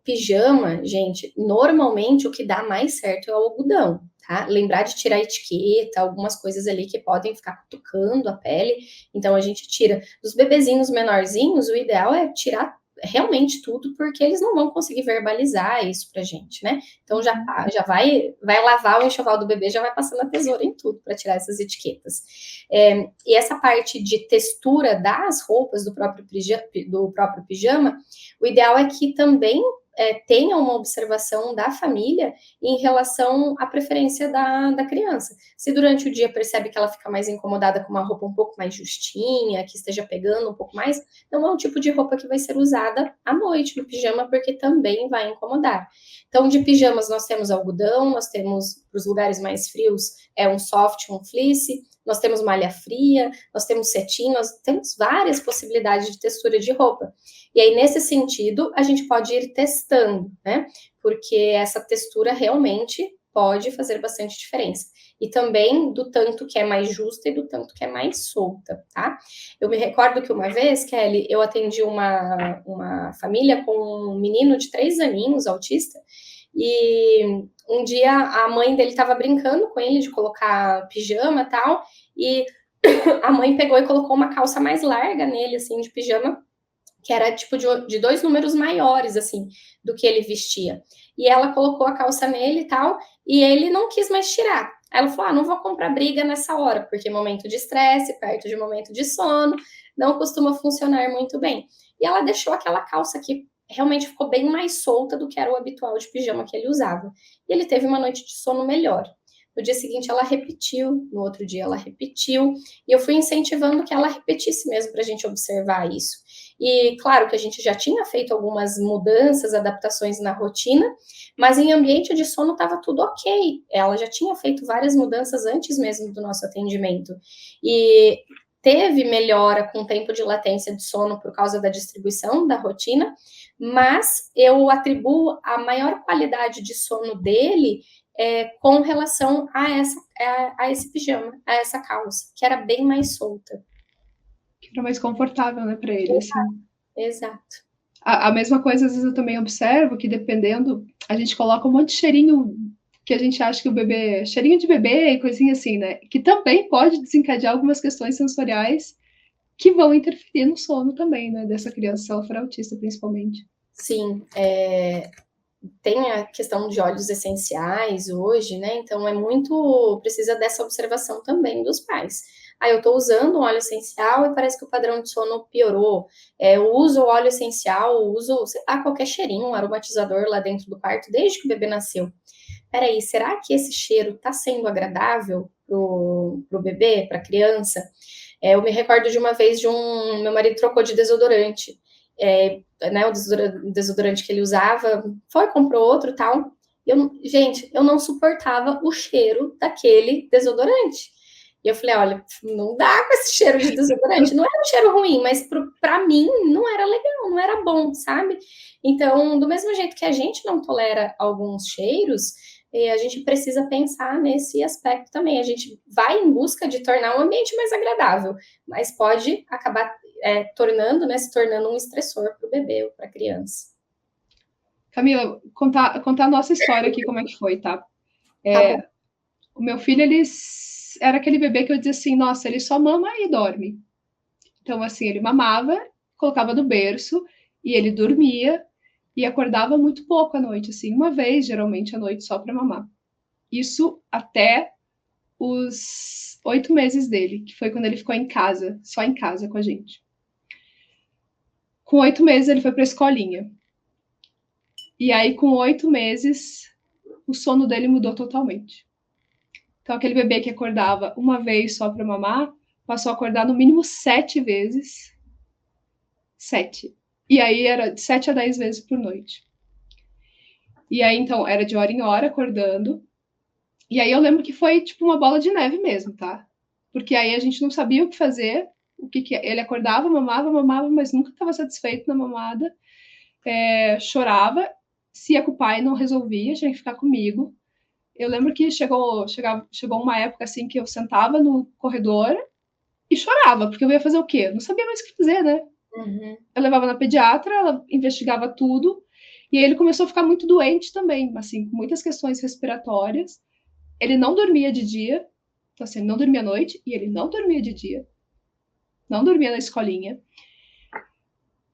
Pijama, gente, normalmente o que dá mais certo é o algodão, tá? Lembrar de tirar a etiqueta, algumas coisas ali que podem ficar cutucando a pele, então a gente tira. Dos bebezinhos menorzinhos, o ideal é tirar realmente tudo, porque eles não vão conseguir verbalizar isso pra gente, né? Então já vai lavar o enxoval do bebê, já vai passando a tesoura em tudo para tirar essas etiquetas. E essa parte de textura das roupas do próprio pijama, o ideal é que também tenha uma observação da família em relação à preferência da criança. Se durante o dia percebe que ela fica mais incomodada com uma roupa um pouco mais justinha, que esteja pegando um pouco mais, não é um tipo de roupa que vai ser usada à noite no pijama, porque também vai incomodar. Então, de pijamas, nós temos algodão, nós temos, para os lugares mais frios, um soft, um fleece, nós temos malha fria, nós temos cetim, nós temos várias possibilidades de textura de roupa. E aí, nesse sentido, a gente pode ir testando, né? Porque essa textura realmente pode fazer bastante diferença. E também do tanto que é mais justa e do tanto que é mais solta, tá? Eu me recordo que uma vez, Kelly, eu atendi uma família com um menino de 3 aninhos, autista, e um dia a mãe dele estava brincando com ele de colocar pijama e tal, e a mãe pegou e colocou uma calça mais larga nele, assim, de pijama, que era tipo de 2 números maiores, assim, do que ele vestia. E ela colocou a calça nele e tal, e ele não quis mais tirar. Aí ela falou: não vou comprar briga nessa hora, porque momento de estresse, perto de momento de sono, não costuma funcionar muito bem. E ela deixou aquela calça que realmente ficou bem mais solta do que era o habitual de pijama que ele usava. E ele teve uma noite de sono melhor. No dia seguinte ela repetiu, no outro dia ela repetiu, e eu fui incentivando que ela repetisse mesmo para a gente observar isso. E claro que a gente já tinha feito algumas mudanças, adaptações na rotina, mas em ambiente de sono estava tudo ok. Ela já tinha feito várias mudanças antes mesmo do nosso atendimento. E teve melhora com o tempo de latência de sono por causa da distribuição da rotina, mas eu atribuo a maior qualidade de sono dele com relação a esse pijama, a essa calça, que era bem mais solta. Que era mais confortável, né, para ele, Exato, assim. exato. A mesma coisa, às vezes, eu também observo que, dependendo, a gente coloca um monte de cheirinho que a gente acha que o bebê... Cheirinho de bebê e coisinha assim, né? Que também pode desencadear algumas questões sensoriais que vão interferir no sono também, né? Dessa criança, se ela for autista, principalmente. Sim, tem a questão de óleos essenciais hoje, né? Então precisa dessa observação também dos pais. Eu estou usando um óleo essencial e parece que o padrão de sono piorou. Eu uso o óleo essencial, uso, sei lá, qualquer cheirinho, um aromatizador lá dentro do quarto, desde que o bebê nasceu. Peraí, será que esse cheiro está sendo agradável pro bebê, para a criança? Eu me recordo de uma vez meu marido trocou de desodorante. Né, o desodorante que ele usava, comprou outro e tal. Gente, eu não suportava o cheiro daquele desodorante. E eu falei: olha, não dá com esse cheiro de desodorante. Não era um cheiro ruim, mas para mim não era legal, não era bom, sabe? Então, do mesmo jeito que a gente não tolera alguns cheiros, a gente precisa pensar nesse aspecto também. A gente vai em busca de tornar o ambiente mais agradável, mas pode acabar se tornando um estressor para o bebê ou para a criança. Camila, contar a nossa história aqui, como é que foi, tá? Tá o meu filho, ele era aquele bebê que eu dizia assim, nossa, ele só mama e dorme. Então, assim, ele mamava, colocava no berço, e ele dormia, e acordava muito pouco à noite, assim, uma vez, geralmente, à noite, só para mamar. Isso até os 8 meses dele, que foi quando ele ficou em casa, só em casa com a gente. Com 8 meses, ele foi para a escolinha. E aí, com 8 meses, o sono dele mudou totalmente. Então, aquele bebê que acordava uma vez só para mamar, passou a acordar no mínimo 7 vezes. 7. E aí era de 7 a 10 vezes por noite. E aí, então, era de hora em hora acordando. E aí eu lembro que foi tipo uma bola de neve mesmo, tá? Porque aí a gente não sabia o que fazer, ele acordava, mamava, mas nunca estava satisfeito na mamada. Chorava, se ia com o pai, não resolvia, tinha que ficar comigo. Eu lembro que chegou uma época assim que eu sentava no corredor e chorava, porque eu ia fazer o quê? Eu não sabia mais o que fazer, né? Uhum. Eu levava na pediatra, ela investigava tudo, e aí ele começou a ficar muito doente também, assim, com muitas questões respiratórias. Ele não dormia de dia, então assim, ele não dormia à noite, e ele não dormia de dia. Não dormia na escolinha.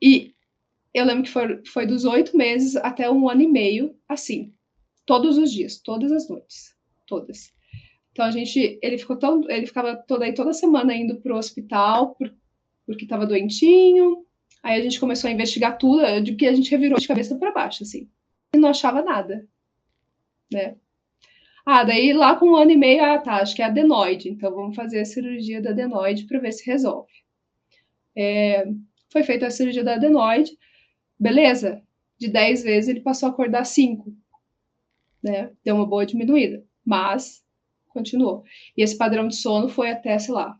E eu lembro que foi dos 8 meses até 1 ano e meio, assim, todos os dias, todas as noites, todas. Então ele ficava toda semana indo pro hospital porque estava doentinho. Aí a gente começou a investigar tudo, de que a gente revirou de cabeça para baixo, assim. e não achava nada, né? Daí lá com 1 ano e meio, tá, acho que é adenoide, então vamos fazer a cirurgia da adenoide para ver se resolve. Foi feita a cirurgia da adenoide, beleza, de 10 vezes ele passou a acordar 5, né? Deu uma boa diminuída, mas continuou. E esse padrão de sono foi até, sei lá,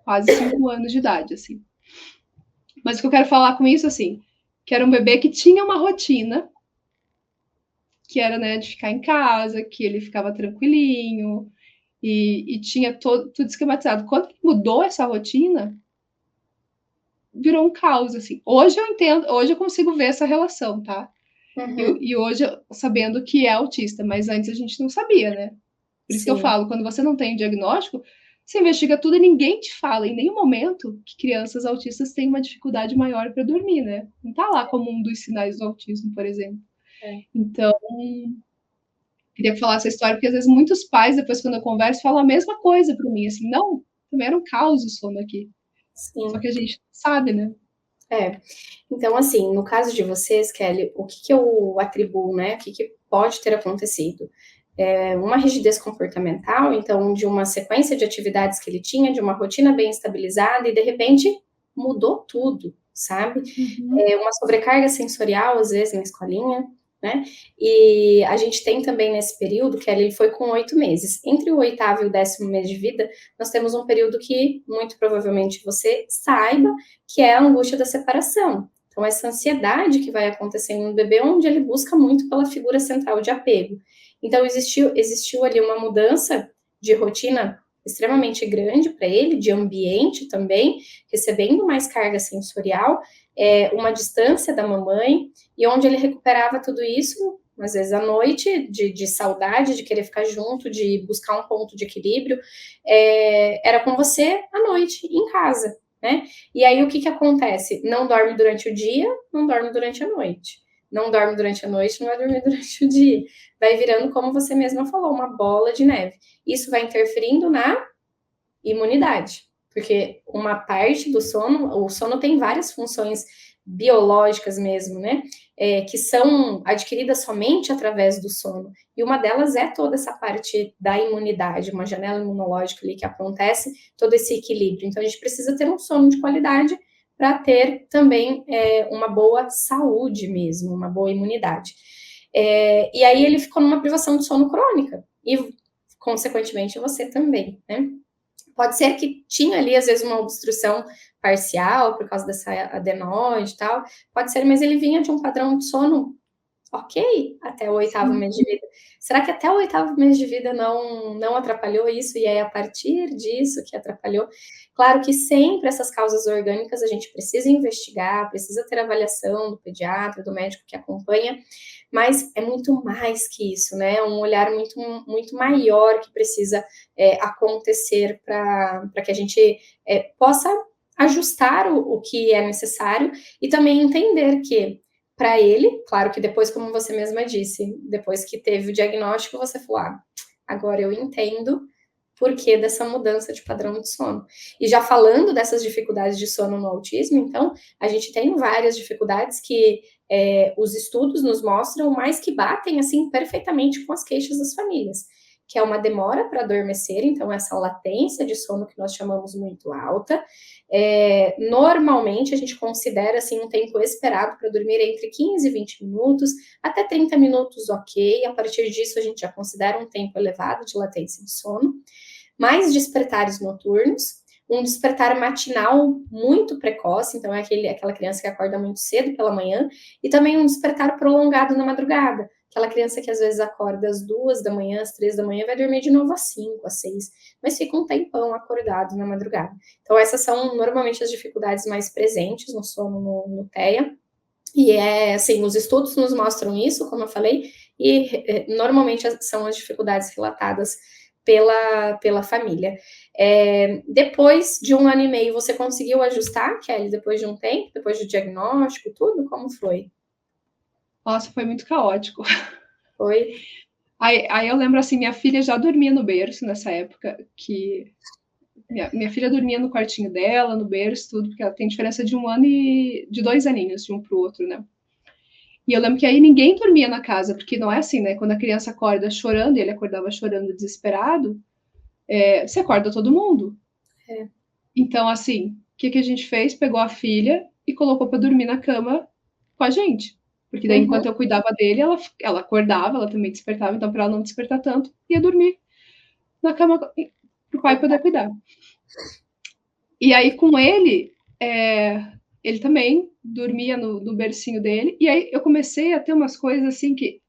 quase 5 anos de idade, assim. Mas o que eu quero falar com isso, assim, que era um bebê que tinha uma rotina, que era, né, de ficar em casa, que ele ficava tranquilinho, e tinha tudo esquematizado. Quando mudou essa rotina, virou um caos, assim. Hoje eu entendo, hoje eu consigo ver essa relação, tá? Uhum. E hoje, sabendo que é autista, mas antes a gente não sabia, né? Por isso que eu Sim. falo, quando você não tem o diagnóstico, você investiga tudo e ninguém te fala em nenhum momento que crianças autistas têm uma dificuldade maior para dormir, né? Não tá lá como um dos sinais do autismo, por exemplo. É. Então, queria falar essa história, porque às vezes muitos pais, depois quando eu converso, falam a mesma coisa para mim, assim, não, também era um caos o sono aqui. Só Sim. que a gente sabe, né? É. Então, assim, no caso de vocês, Kelly, o que eu atribuo, né? O que pode ter acontecido? Uma rigidez comportamental, então, de uma sequência de atividades que ele tinha, de uma rotina bem estabilizada, e de repente mudou tudo, sabe? Uhum. Uma sobrecarga sensorial, às vezes, na escolinha, né? E a gente tem também nesse período, que ele foi com 8 meses. Entre o 8º e o 10º mês de vida, nós temos um período que, muito provavelmente, você saiba, que é a angústia da separação. Então, essa ansiedade que vai acontecendo no bebê, onde ele busca muito pela figura central de apego. Então, existiu ali uma mudança de rotina extremamente grande para ele, de ambiente também, recebendo mais carga sensorial, uma distância da mamãe, e onde ele recuperava tudo isso, às vezes à noite, de saudade, de querer ficar junto, de buscar um ponto de equilíbrio, era com você à noite, em casa, né? E aí o que acontece? Não dorme durante o dia, não dorme durante a noite. Não dorme durante a noite, não vai dormir durante o dia. Vai virando, como você mesma falou, uma bola de neve. Isso vai interferindo na imunidade, porque uma parte do sono, o sono tem várias funções biológicas mesmo, né? Que são adquiridas somente através do sono. E uma delas é toda essa parte da imunidade, uma janela imunológica ali que acontece, todo esse equilíbrio. Então a gente precisa ter um sono de qualidade para ter também uma boa saúde mesmo, uma boa imunidade. E aí ele ficou numa privação de sono crônica. E, consequentemente, você também, né? Pode ser que tinha ali, às vezes, uma obstrução parcial por causa dessa adenoide e tal. Pode ser, mas ele vinha de um padrão de sono ok até o 8º mês de vida. Será que até o 8º mês de vida não atrapalhou isso? E é a partir disso que atrapalhou? Claro que sempre essas causas orgânicas a gente precisa investigar, precisa ter avaliação do pediatra, do médico que acompanha, mas é muito mais que isso, né? Um olhar muito, muito maior que precisa acontecer para que a gente possa ajustar o que é necessário e também entender que para ele, claro que depois, como você mesma disse, depois que teve o diagnóstico, você falou: agora eu entendo por que dessa mudança de padrão de sono. E já falando dessas dificuldades de sono no autismo, então, a gente tem várias dificuldades que os estudos nos mostram, mas que batem, assim, perfeitamente com as queixas das famílias, que é uma demora para adormecer, então essa latência de sono que nós chamamos muito alta. Normalmente a gente considera assim um tempo esperado para dormir entre 15 e 20 minutos, até 30 minutos, ok. A partir disso a gente já considera um tempo elevado de latência de sono. Mais despertares noturnos, um despertar matinal muito precoce, então é aquela criança que acorda muito cedo pela manhã, e também um despertar prolongado na madrugada, aquela criança que às vezes acorda às 2 da manhã, às 3 da manhã, vai dormir de novo às 5, às 6, mas fica um tempão acordado na madrugada. Então essas são normalmente as dificuldades mais presentes no sono no TEA, e assim, os estudos nos mostram isso, como eu falei, e normalmente são as dificuldades relatadas pela família. Depois de 1 ano e meio, você conseguiu ajustar, Kelly, depois de um tempo, depois do diagnóstico, tudo? Como foi? Nossa, foi muito caótico. Foi? Aí eu lembro assim, minha filha já dormia no berço nessa época, que minha filha dormia no quartinho dela, no berço, tudo, porque ela tem diferença de 1 ano e de 2 aninhos de um pro outro, né? E eu lembro que aí ninguém dormia na casa, porque não é assim, né? Quando a criança acorda chorando, e ele acordava chorando desesperado, você acorda todo mundo. É. Então, assim, o que, que a gente fez? Pegou a filha e colocou para dormir na cama com a gente. Porque daí, Uhum. enquanto eu cuidava dele, ela acordava, ela também despertava, então, para ela não despertar tanto, ia dormir na cama para o pai poder cuidar. E aí, com ele, ele também dormia no bercinho dele. E aí eu comecei a ter umas coisas assim que,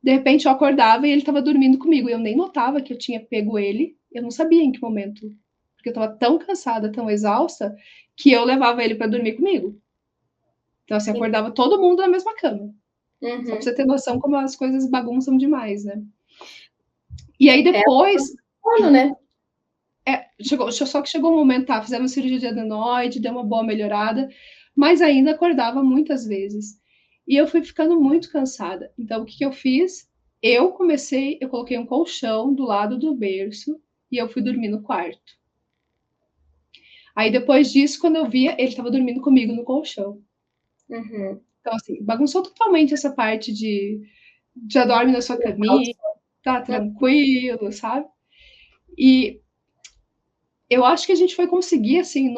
de repente, eu acordava e ele estava dormindo comigo. E eu nem notava que eu tinha pego ele. Eu não sabia em que momento. Porque eu estava tão cansada, tão exausta, que eu levava ele para dormir comigo. Então, assim, Sim. acordava todo mundo na mesma cama. Só para Uhum. você ter noção como as coisas bagunçam demais, né? E aí É depois, sono, né? só que chegou um momento, tá, fizemos cirurgia de adenoide, deu uma boa melhorada, mas ainda acordava muitas vezes. E eu fui ficando muito cansada. Então, o que eu fiz? Eu coloquei um colchão do lado do berço e eu fui dormir no quarto. Aí, depois disso, quando eu via, ele estava dormindo comigo no colchão. Uhum. Então, assim, bagunçou totalmente essa parte de já dorme na sua caminha, tá tranquilo, sabe? E eu acho que a gente foi conseguir, assim,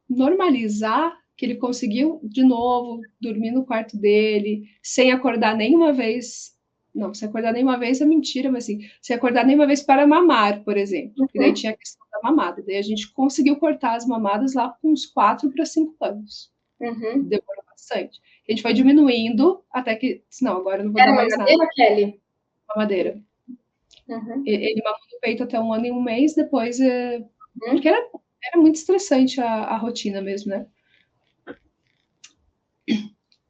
normalizar que ele conseguiu, de novo, dormir no quarto dele, sem acordar nenhuma vez. Não, sem acordar nenhuma vez é mentira, mas assim, sem acordar nenhuma vez para mamar, por exemplo. E daí Uhum. tinha a questão da mamada. Daí a gente conseguiu cortar as mamadas lá com uns 4 para 5 anos. Uhum. Demorou bastante. A gente foi diminuindo até que, não, agora eu não vou Era dar uma mais nada. madeira, Kelly? Mamadeira. Uhum. Ele mamou no peito até 1 ano e 1 mês, depois. Uhum. Porque era muito estressante a rotina mesmo, né?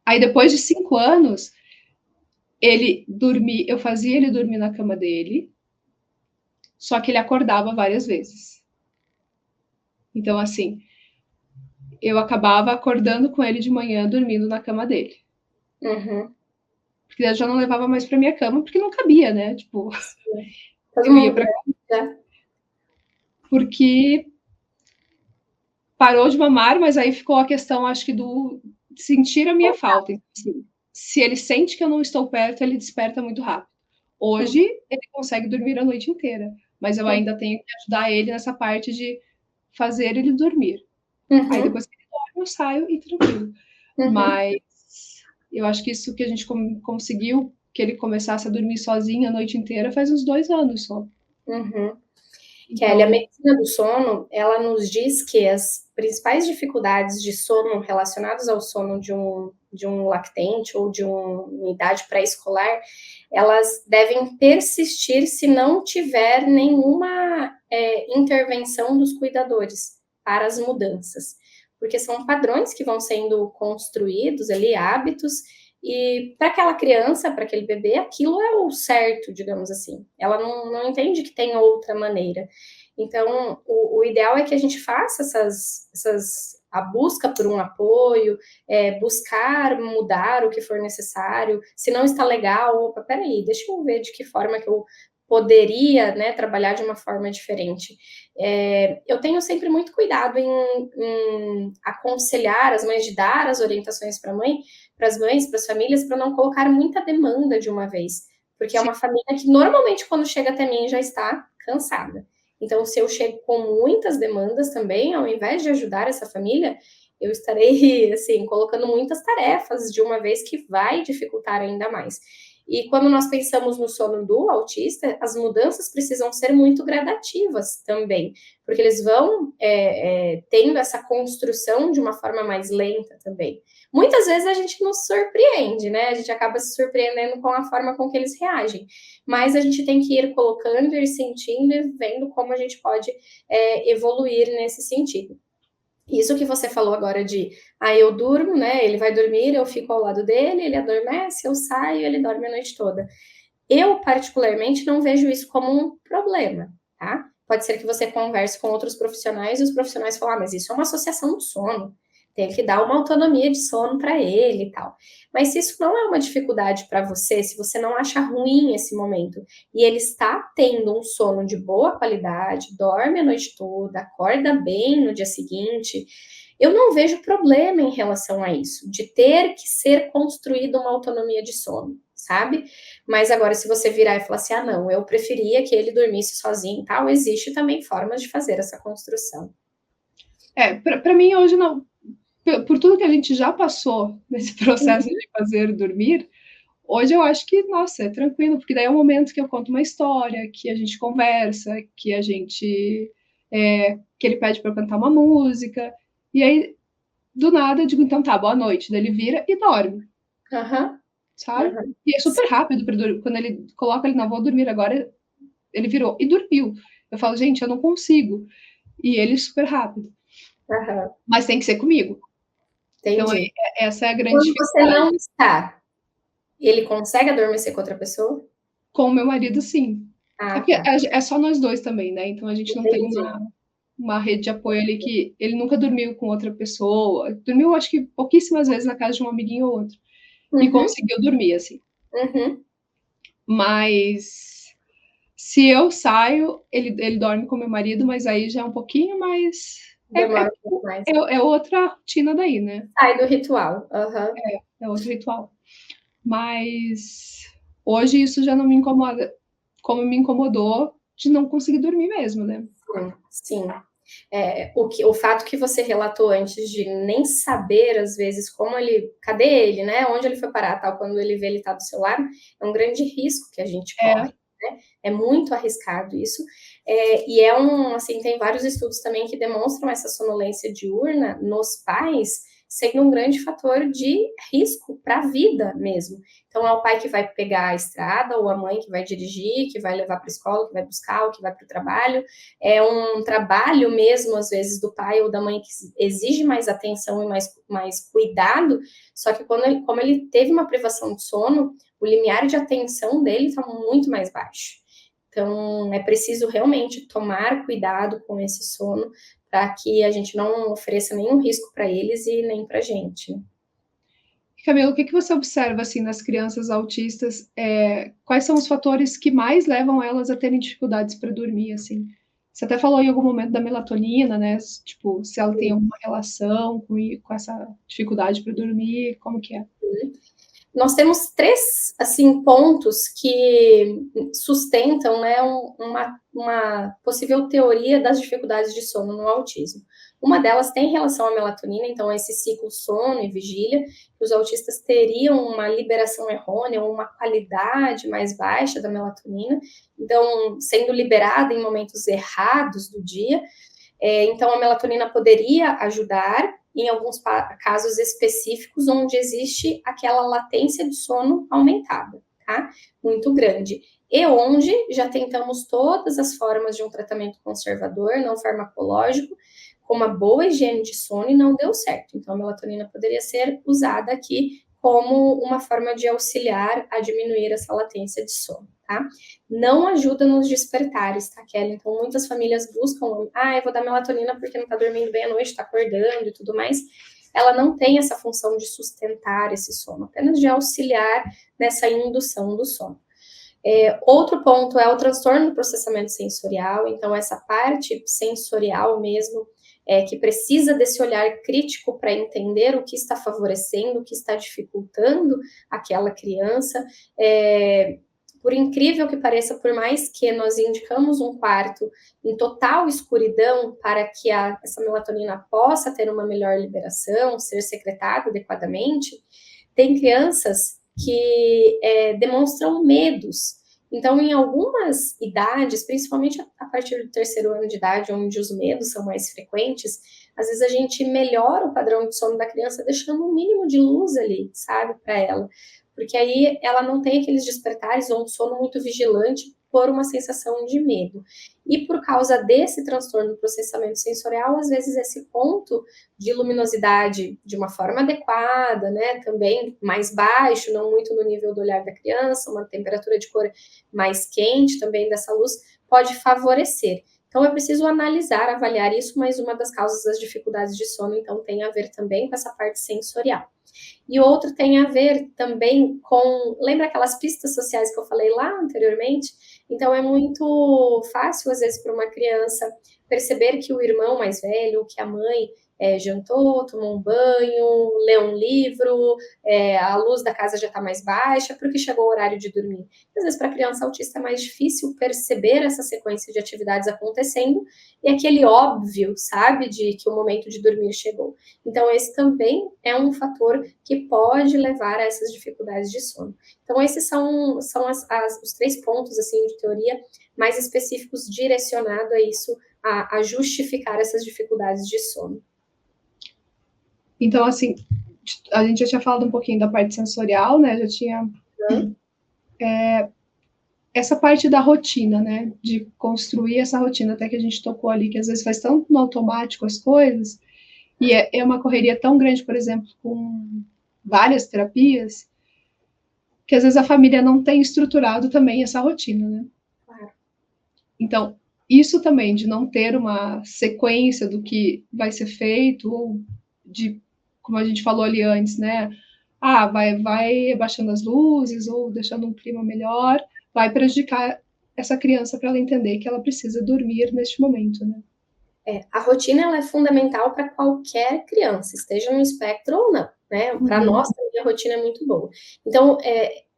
Aí depois de 5 anos, eu fazia ele dormir na cama dele, só que ele acordava várias vezes. Então, assim, eu acabava acordando com ele de manhã, dormindo na cama dele. Uhum. Porque eu já não levava mais pra minha cama, porque não cabia, né? Tipo, Sim. Todo eu ia mundo, pra. né? Porque parou de mamar, mas aí ficou a questão, acho que, do sentir a minha falta. Então, assim, se ele sente que eu não estou perto, ele desperta muito rápido. Hoje, ele consegue dormir a noite inteira, mas eu ainda tenho que ajudar ele nessa parte de fazer ele dormir. Aí Uhum. depois que ele dorme, eu saio e tranquilo. Uhum. Mas eu acho que isso que a gente conseguiu, que ele começasse a dormir sozinho a noite inteira, faz uns 2 anos só. Uhum. Kelly, a Então, medicina do sono, ela nos diz que as principais dificuldades de sono relacionadas ao sono de um lactente ou de uma idade pré-escolar, elas devem persistir se não tiver nenhuma intervenção dos cuidadores para as mudanças, porque são padrões que vão sendo construídos ali, hábitos, e para aquela criança, para aquele bebê, aquilo é o certo, digamos assim. Ela não entende que tem outra maneira. Então, o ideal é que a gente faça a busca por um apoio, buscar mudar o que for necessário. Se não está legal, opa, peraí, deixa eu ver de que forma que eu poderia, né, trabalhar de uma forma diferente. Eu tenho sempre muito cuidado em aconselhar as mães, de dar as orientações para as mães, para as famílias, para não colocar muita demanda de uma vez, porque é sim. uma família que normalmente quando chega até mim já está cansada. Então, se eu chego com muitas demandas também, ao invés de ajudar essa família, eu estarei, assim, colocando muitas tarefas de uma vez que vai dificultar ainda mais. E quando nós pensamos no sono do autista, as mudanças precisam ser muito gradativas também, porque eles vão tendo essa construção de uma forma mais lenta também. Muitas vezes a gente nos surpreende, né? A gente acaba se surpreendendo com a forma com que eles reagem. Mas a gente tem que ir colocando, ir sentindo e vendo como a gente pode evoluir nesse sentido. Isso que você falou agora de, eu durmo, né? Ele vai dormir, eu fico ao lado dele, ele adormece, eu saio, ele dorme a noite toda. Eu, particularmente, não vejo isso como um problema, tá? Pode ser que você converse com outros profissionais e os profissionais falam, mas isso é uma associação do sono, tem que dar uma autonomia de sono para ele e tal. Mas se isso não é uma dificuldade para você, se você não acha ruim esse momento e ele está tendo um sono de boa qualidade, dorme a noite toda, acorda bem no dia seguinte, Eu não vejo problema em relação a isso, de ter que ser construída uma autonomia de sono, sabe? Mas agora, se você virar e falar assim, ah, não, eu preferia que ele dormisse sozinho e tal, existe também formas de fazer essa construção. Para mim hoje não, por tudo que a gente já passou nesse processo de fazer dormir, hoje eu acho que, nossa, é tranquilo, porque daí é o momento que eu conto uma história, que a gente conversa, que a gente. Que ele pede para eu cantar uma música, e aí, do nada, eu digo, então tá, boa noite. Daí ele vira e dorme, Aham, sabe? aham. E é super rápido para dormir. Quando ele coloca ele na vou dormir agora, ele virou e dormiu. Eu falo, gente, eu não consigo. E ele super rápido. Aham, Mas tem que ser comigo. Então, entendi. essa é a grande Quando você dificuldade. não está, ele consegue adormecer com outra pessoa? Com o meu marido, sim. É Ah, porque tá. é só nós dois também, né? Então a gente não tem Entendi. uma rede de apoio ali que ele nunca dormiu com outra pessoa. Dormiu, acho que pouquíssimas vezes na casa de um amiguinho ou outro. E Uhum, conseguiu dormir, assim. uhum. Mas se eu saio, ele dorme com meu marido, mas aí já é um pouquinho mais. Demora um pouco mais. É outra rotina daí, né? Sai do ritual. Aham. É outro ritual. Mas hoje isso já não me incomoda, como me incomodou de não conseguir dormir mesmo, né? Sim, sim. O fato que você relatou antes de nem saber, às vezes, como ele. Cadê ele, né? Onde ele foi parar, tal, quando ele vê ele tá do seu lado, é um grande risco que a gente corre, É, né? É muito arriscado isso. E assim, tem vários estudos também que demonstram essa sonolência diurna nos pais sendo um grande fator de risco para a vida mesmo. Então, é o pai que vai pegar a estrada, ou a mãe que vai dirigir, que vai levar para a escola, que vai buscar, ou que vai para o trabalho. É um trabalho mesmo, às vezes, do pai ou da mãe que exige mais atenção e mais cuidado, só que como ele teve uma privação de sono, o limiar de atenção dele está muito mais baixo. Então, é preciso realmente tomar cuidado com esse sono para que a gente não ofereça nenhum risco para eles e nem para a gente. Camila, o que você observa assim nas crianças autistas? Quais são os fatores que mais levam elas a terem dificuldades para dormir? Assim, você até falou em algum momento da melatonina, né? Tipo, se ela tem alguma relação com essa dificuldade para dormir, como que é? Nós temos três assim pontos que sustentam, né, uma possível teoria das dificuldades de sono no autismo. Uma delas tem relação à melatonina, então esse ciclo sono e vigília, que os autistas teriam uma liberação errônea ou uma qualidade mais baixa da melatonina, então sendo liberada em momentos errados do dia. Então a melatonina poderia ajudar em alguns casos específicos onde existe aquela latência de sono aumentada, tá? Muito grande. E onde já tentamos todas as formas de um tratamento conservador, não farmacológico, com uma boa higiene de sono e não deu certo. Então, a melatonina poderia ser usada aqui como uma forma de auxiliar a diminuir essa latência de sono, tá? Não ajuda nos despertares, tá, Kelly? Então, muitas famílias buscam, eu vou dar melatonina porque não tá dormindo bem à noite, tá acordando e tudo mais. Ela não tem essa função de sustentar esse sono, apenas de auxiliar nessa indução do sono. Outro ponto é o transtorno do processamento sensorial, então essa parte sensorial mesmo, que precisa desse olhar crítico para entender o que está favorecendo, o que está dificultando aquela criança. Por incrível que pareça, por mais que nós indicamos um quarto em total escuridão para que essa melatonina possa ter uma melhor liberação, ser secretada adequadamente, tem crianças que demonstram medos. Então, em algumas idades, principalmente a partir do terceiro ano de idade, onde os medos são mais frequentes, às vezes a gente melhora o padrão de sono da criança, deixando um mínimo de luz ali, sabe, para ela. Porque aí ela não tem aqueles despertares ou um sono muito vigilante por uma sensação de medo. E por causa desse transtorno do processamento sensorial, às vezes esse ponto de luminosidade de uma forma adequada, né, também mais baixo, não muito no nível do olhar da criança, uma temperatura de cor mais quente também dessa luz, pode favorecer. Então é preciso analisar, avaliar isso, mas uma das causas das dificuldades de sono, então, tem a ver também com essa parte sensorial. E outro tem a ver também com, lembra aquelas pistas sociais que eu falei lá anteriormente? Então é muito fácil, às vezes, para uma criança perceber que o irmão mais velho, que a mãe jantou, tomou um banho, leu um livro, a luz da casa já está mais baixa, porque chegou o horário de dormir. Às vezes, para a criança autista é mais difícil perceber essa sequência de atividades acontecendo e aquele óbvio, sabe, de que o momento de dormir chegou. Então, esse também é um fator que pode levar a essas dificuldades de sono. Então, esses são os 3 pontos, assim, de teoria mais específicos direcionado a isso, a justificar essas dificuldades de sono. Então, assim, a gente já tinha falado um pouquinho da parte sensorial, né? Já tinha essa parte da rotina, né? De construir essa rotina, até que a gente tocou ali, que às vezes faz tão no automático as coisas, e é uma correria tão grande, por exemplo, com várias terapias, que às vezes a família não tem estruturado também essa rotina, né? Claro. Então, isso também, de não ter uma sequência do que vai ser feito, ou de, como a gente falou ali antes, né? Vai abaixando as luzes, ou deixando um clima melhor, vai prejudicar essa criança para ela entender que ela precisa dormir neste momento, né? A rotina ela é fundamental para qualquer criança, esteja no espectro ou não, né? Para nós também a rotina é muito boa. Então,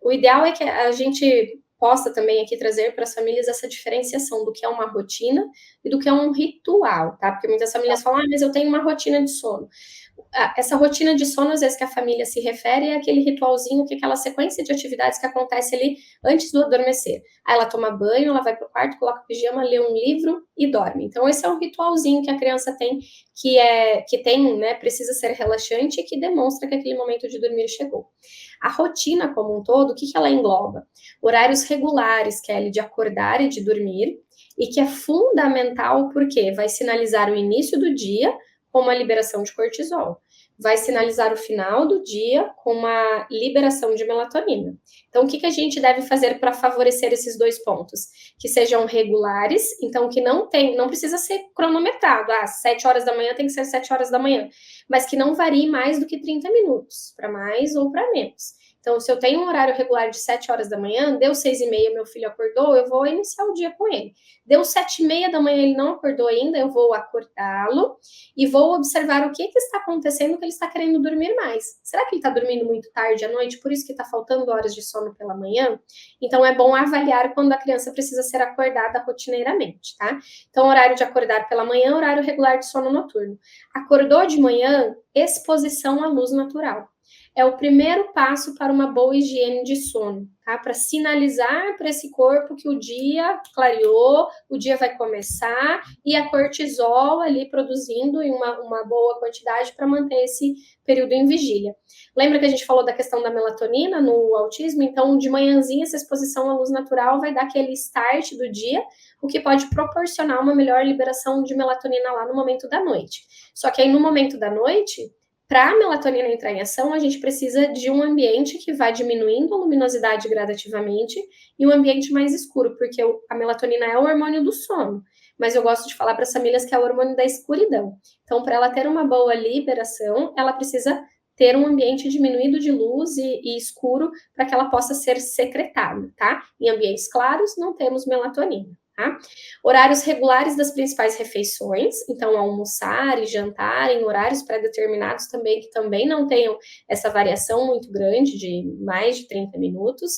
o ideal é que a gente possa também aqui trazer para as famílias essa diferenciação do que é uma rotina e do que é um ritual, tá? Porque muitas famílias falam, mas eu tenho uma rotina de sono. Essa rotina de sono, às vezes, que a família se refere é aquele ritualzinho, que é aquela sequência de atividades que acontece ali antes do adormecer. Aí ela toma banho, ela vai para o quarto, coloca o pijama, lê um livro e dorme. Então, esse é um ritualzinho que a criança tem, que tem, né, precisa ser relaxante e que demonstra que aquele momento de dormir chegou. A rotina como um todo, o que ela engloba? Horários regulares, Kelly, de acordar e de dormir, e que é fundamental porque vai sinalizar o início do dia com uma liberação de cortisol. Vai sinalizar o final do dia com uma liberação de melatonina. Então, o que a gente deve fazer para favorecer esses 2 pontos? Que sejam regulares, então que não precisa ser cronometrado. 7 horas da manhã tem que ser 7 horas da manhã, mas que não varie mais do que 30 minutos, para mais ou para menos. Então, se eu tenho um horário regular de 7 horas da manhã, deu 6h30, meu filho acordou, eu vou iniciar o dia com ele. Deu 7h30 da manhã, ele não acordou ainda, eu vou acordá-lo e vou observar o que está acontecendo que ele está querendo dormir mais. Será que ele está dormindo muito tarde à noite, por isso que está faltando horas de sono pela manhã? Então, é bom avaliar quando a criança precisa ser acordada rotineiramente, tá? Então, horário de acordar pela manhã, horário regular de sono noturno. Acordou de manhã, exposição à luz natural. É o primeiro passo para uma boa higiene de sono, tá? Para sinalizar para esse corpo que o dia clareou, o dia vai começar e a cortisol ali produzindo em uma boa quantidade para manter esse período em vigília. Lembra que a gente falou da questão da melatonina no autismo? Então, de manhãzinha, essa exposição à luz natural vai dar aquele start do dia, o que pode proporcionar uma melhor liberação de melatonina lá no momento da noite. Só que aí, no momento da noite, para a melatonina entrar em ação, a gente precisa de um ambiente que vai diminuindo a luminosidade gradativamente e um ambiente mais escuro, porque a melatonina é o hormônio do sono, mas eu gosto de falar para as famílias que é o hormônio da escuridão. Então, para ela ter uma boa liberação, ela precisa ter um ambiente diminuído de luz e escuro para que ela possa ser secretada, tá? Em ambientes claros, não temos melatonina. Tá? Horários regulares das principais refeições, então almoçar e jantar em horários pré-determinados também, que também não tenham essa variação muito grande de mais de 30 minutos,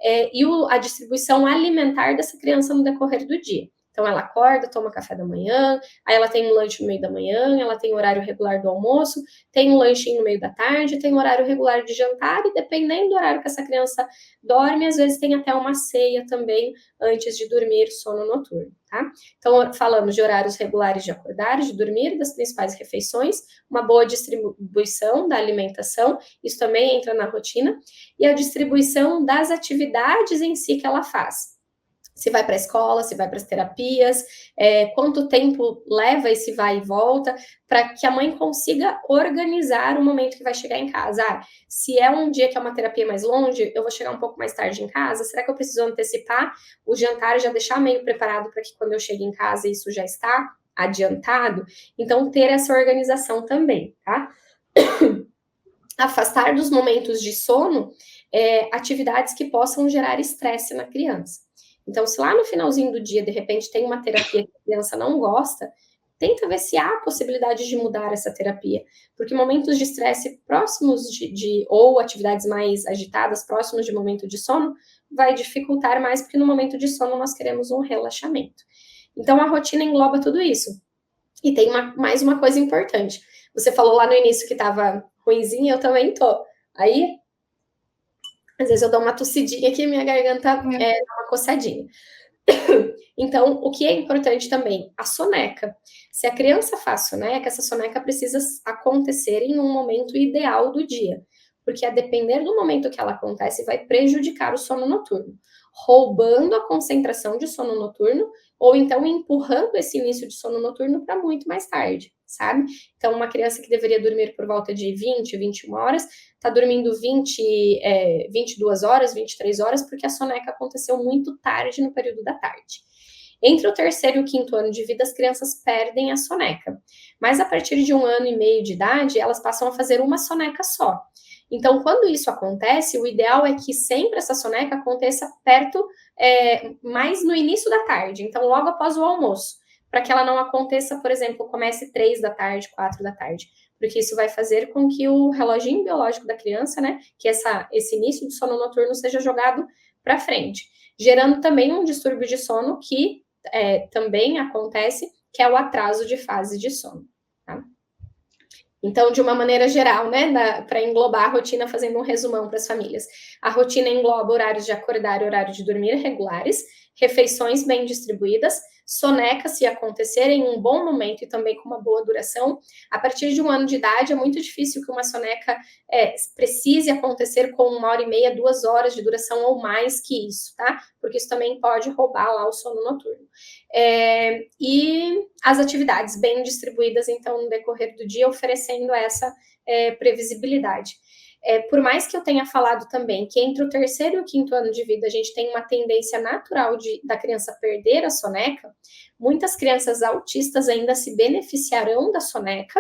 e a distribuição alimentar dessa criança no decorrer do dia. Então, ela acorda, toma café da manhã, aí ela tem um lanche no meio da manhã, ela tem horário regular do almoço, tem um lanchinho no meio da tarde, tem horário regular de jantar, e dependendo do horário que essa criança dorme, às vezes tem até uma ceia também antes de dormir, sono noturno, tá? Então, falamos de horários regulares de acordar, de dormir, das principais refeições, uma boa distribuição da alimentação, isso também entra na rotina, e a distribuição das atividades em si que ela faz. Se vai para a escola, se vai para as terapias, quanto tempo leva esse vai e volta, para que a mãe consiga organizar o momento que vai chegar em casa. Se é um dia que é uma terapia mais longe, eu vou chegar um pouco mais tarde em casa, será que eu preciso antecipar o jantar e já deixar meio preparado para que quando eu chegue em casa isso já está adiantado? Então, ter essa organização também, tá? Afastar dos momentos de sono atividades que possam gerar estresse na criança. Então, se lá no finalzinho do dia, de repente, tem uma terapia que a criança não gosta, tenta ver se há possibilidade de mudar essa terapia, porque momentos de estresse próximos ou atividades mais agitadas, próximos de momento de sono, vai dificultar mais, porque no momento de sono nós queremos um relaxamento. Então, a rotina engloba tudo isso. E tem mais uma coisa importante. Você falou lá no início que estava ruinzinha, eu também tô. Aí, às vezes eu dou uma tossidinha aqui, minha garganta dá uma coçadinha. Então, o que é importante também? A soneca. Se a criança faz soneca, essa soneca precisa acontecer em um momento ideal do dia, porque a depender do momento que ela acontece, vai prejudicar o sono noturno, roubando a concentração de sono noturno, ou então empurrando esse início de sono noturno para muito mais tarde, sabe? Então, uma criança que deveria dormir por volta de 20, 21 horas, está dormindo 22 horas, 23 horas, porque a soneca aconteceu muito tarde no período da tarde. Entre o terceiro e o quinto ano de vida, as crianças perdem a soneca. Mas a partir de 1 ano e meio de idade, elas passam a fazer uma soneca só. Então, quando isso acontece, o ideal é que sempre essa soneca aconteça mais no início da tarde, então logo após o almoço, para que ela não aconteça, por exemplo, comece 3 da tarde, 4 da tarde, porque isso vai fazer com que o reloginho biológico da criança, né, que esse início do sono noturno seja jogado para frente, gerando também um distúrbio de sono que também acontece, que é o atraso de fase de sono, tá? Então, de uma maneira geral, né, para englobar a rotina, fazendo um resumão para as famílias. A rotina engloba horários de acordar e horário de dormir regulares, refeições bem distribuídas, soneca se acontecer em um bom momento e também com uma boa duração. A partir de 1 ano de idade, é muito difícil que uma soneca precise acontecer com 1h30, 2 horas de duração ou mais que isso, tá? Porque isso também pode roubar lá o sono noturno. E as atividades bem distribuídas, então, no decorrer do dia, oferecendo essa previsibilidade. Por mais que eu tenha falado também que entre o terceiro e o quinto ano de vida a gente tem uma tendência natural da criança perder a soneca, muitas crianças autistas ainda se beneficiarão da soneca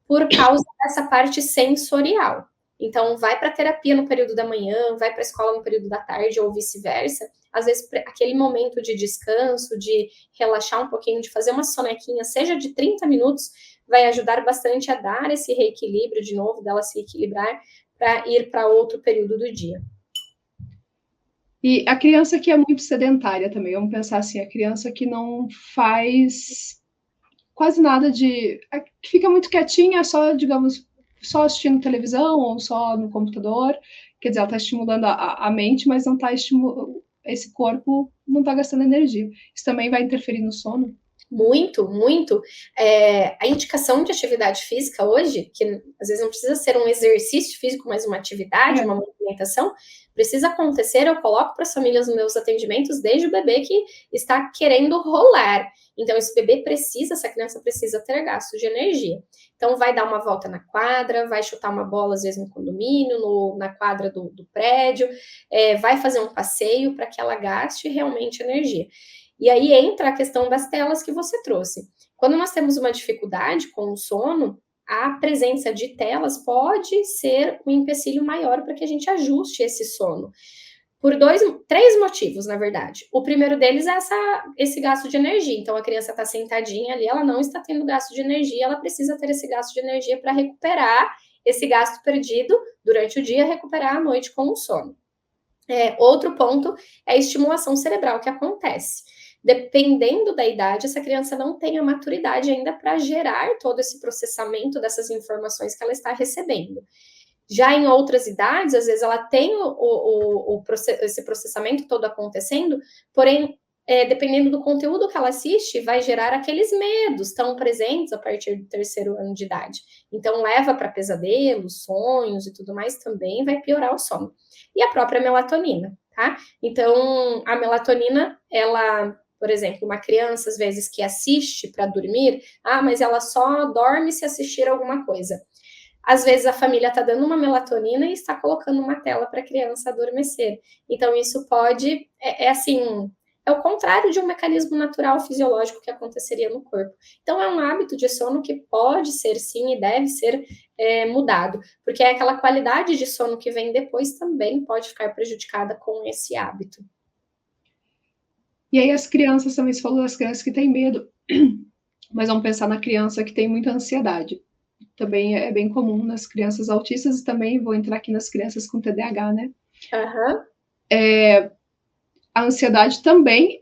por causa dessa parte sensorial. Então, vai para a terapia no período da manhã, vai para a escola no período da tarde ou vice-versa. Às vezes, aquele momento de descanso, de relaxar um pouquinho, de fazer uma sonequinha, seja de 30 minutos, vai ajudar bastante a dar esse reequilíbrio de novo, dela se equilibrar, para ir para outro período do dia. E a criança que é muito sedentária também, vamos pensar assim, a criança que não faz quase nada que fica muito quietinha, só, digamos, só assistindo televisão ou só no computador, quer dizer, ela está estimulando a mente, mas não está estimulando, esse corpo não está gastando energia. Isso também vai interferir no sono? Muito, muito. A indicação de atividade física hoje, que às vezes não precisa ser um exercício físico, mas uma atividade, uma movimentação, precisa acontecer. Eu coloco para as famílias nos meus atendimentos desde o bebê que está querendo rolar. Então, esse bebê precisa, essa criança precisa ter gasto de energia. Então, vai dar uma volta na quadra, vai chutar uma bola, às vezes, no condomínio, na quadra do prédio, vai fazer um passeio para que ela gaste realmente energia. E aí entra a questão das telas que você trouxe. Quando nós temos uma dificuldade com o sono, a presença de telas pode ser um empecilho maior para que a gente ajuste esse sono. Por 3 motivos, na verdade. O primeiro deles é esse gasto de energia. Então, a criança está sentadinha ali, ela não está tendo gasto de energia, ela precisa ter esse gasto de energia para recuperar esse gasto perdido durante o dia, recuperar à noite com o sono. Outro ponto é a estimulação cerebral que acontece. Dependendo da idade, essa criança não tem a maturidade ainda para gerar todo esse processamento dessas informações que ela está recebendo. Já em outras idades, às vezes ela tem esse processamento todo acontecendo, porém, dependendo do conteúdo que ela assiste, vai gerar aqueles medos tão presentes a partir do terceiro ano de idade. Então, leva para pesadelos, sonhos e tudo mais, também vai piorar o sono. E a própria melatonina, tá? Então, a melatonina, ela, por exemplo, uma criança, às vezes, que assiste para dormir, mas ela só dorme se assistir alguma coisa. Às vezes a família está dando uma melatonina e está colocando uma tela para a criança adormecer. Então, isso pode, é o contrário de um mecanismo natural fisiológico que aconteceria no corpo. Então, é um hábito de sono que pode ser, sim, e deve ser mudado, porque aquela qualidade de sono que vem depois também pode ficar prejudicada com esse hábito. E aí as crianças também, você falou das crianças que têm medo. Mas vamos pensar na criança que tem muita ansiedade. Também é bem comum nas crianças autistas e também vou entrar aqui nas crianças com TDAH, né? Aham. A ansiedade também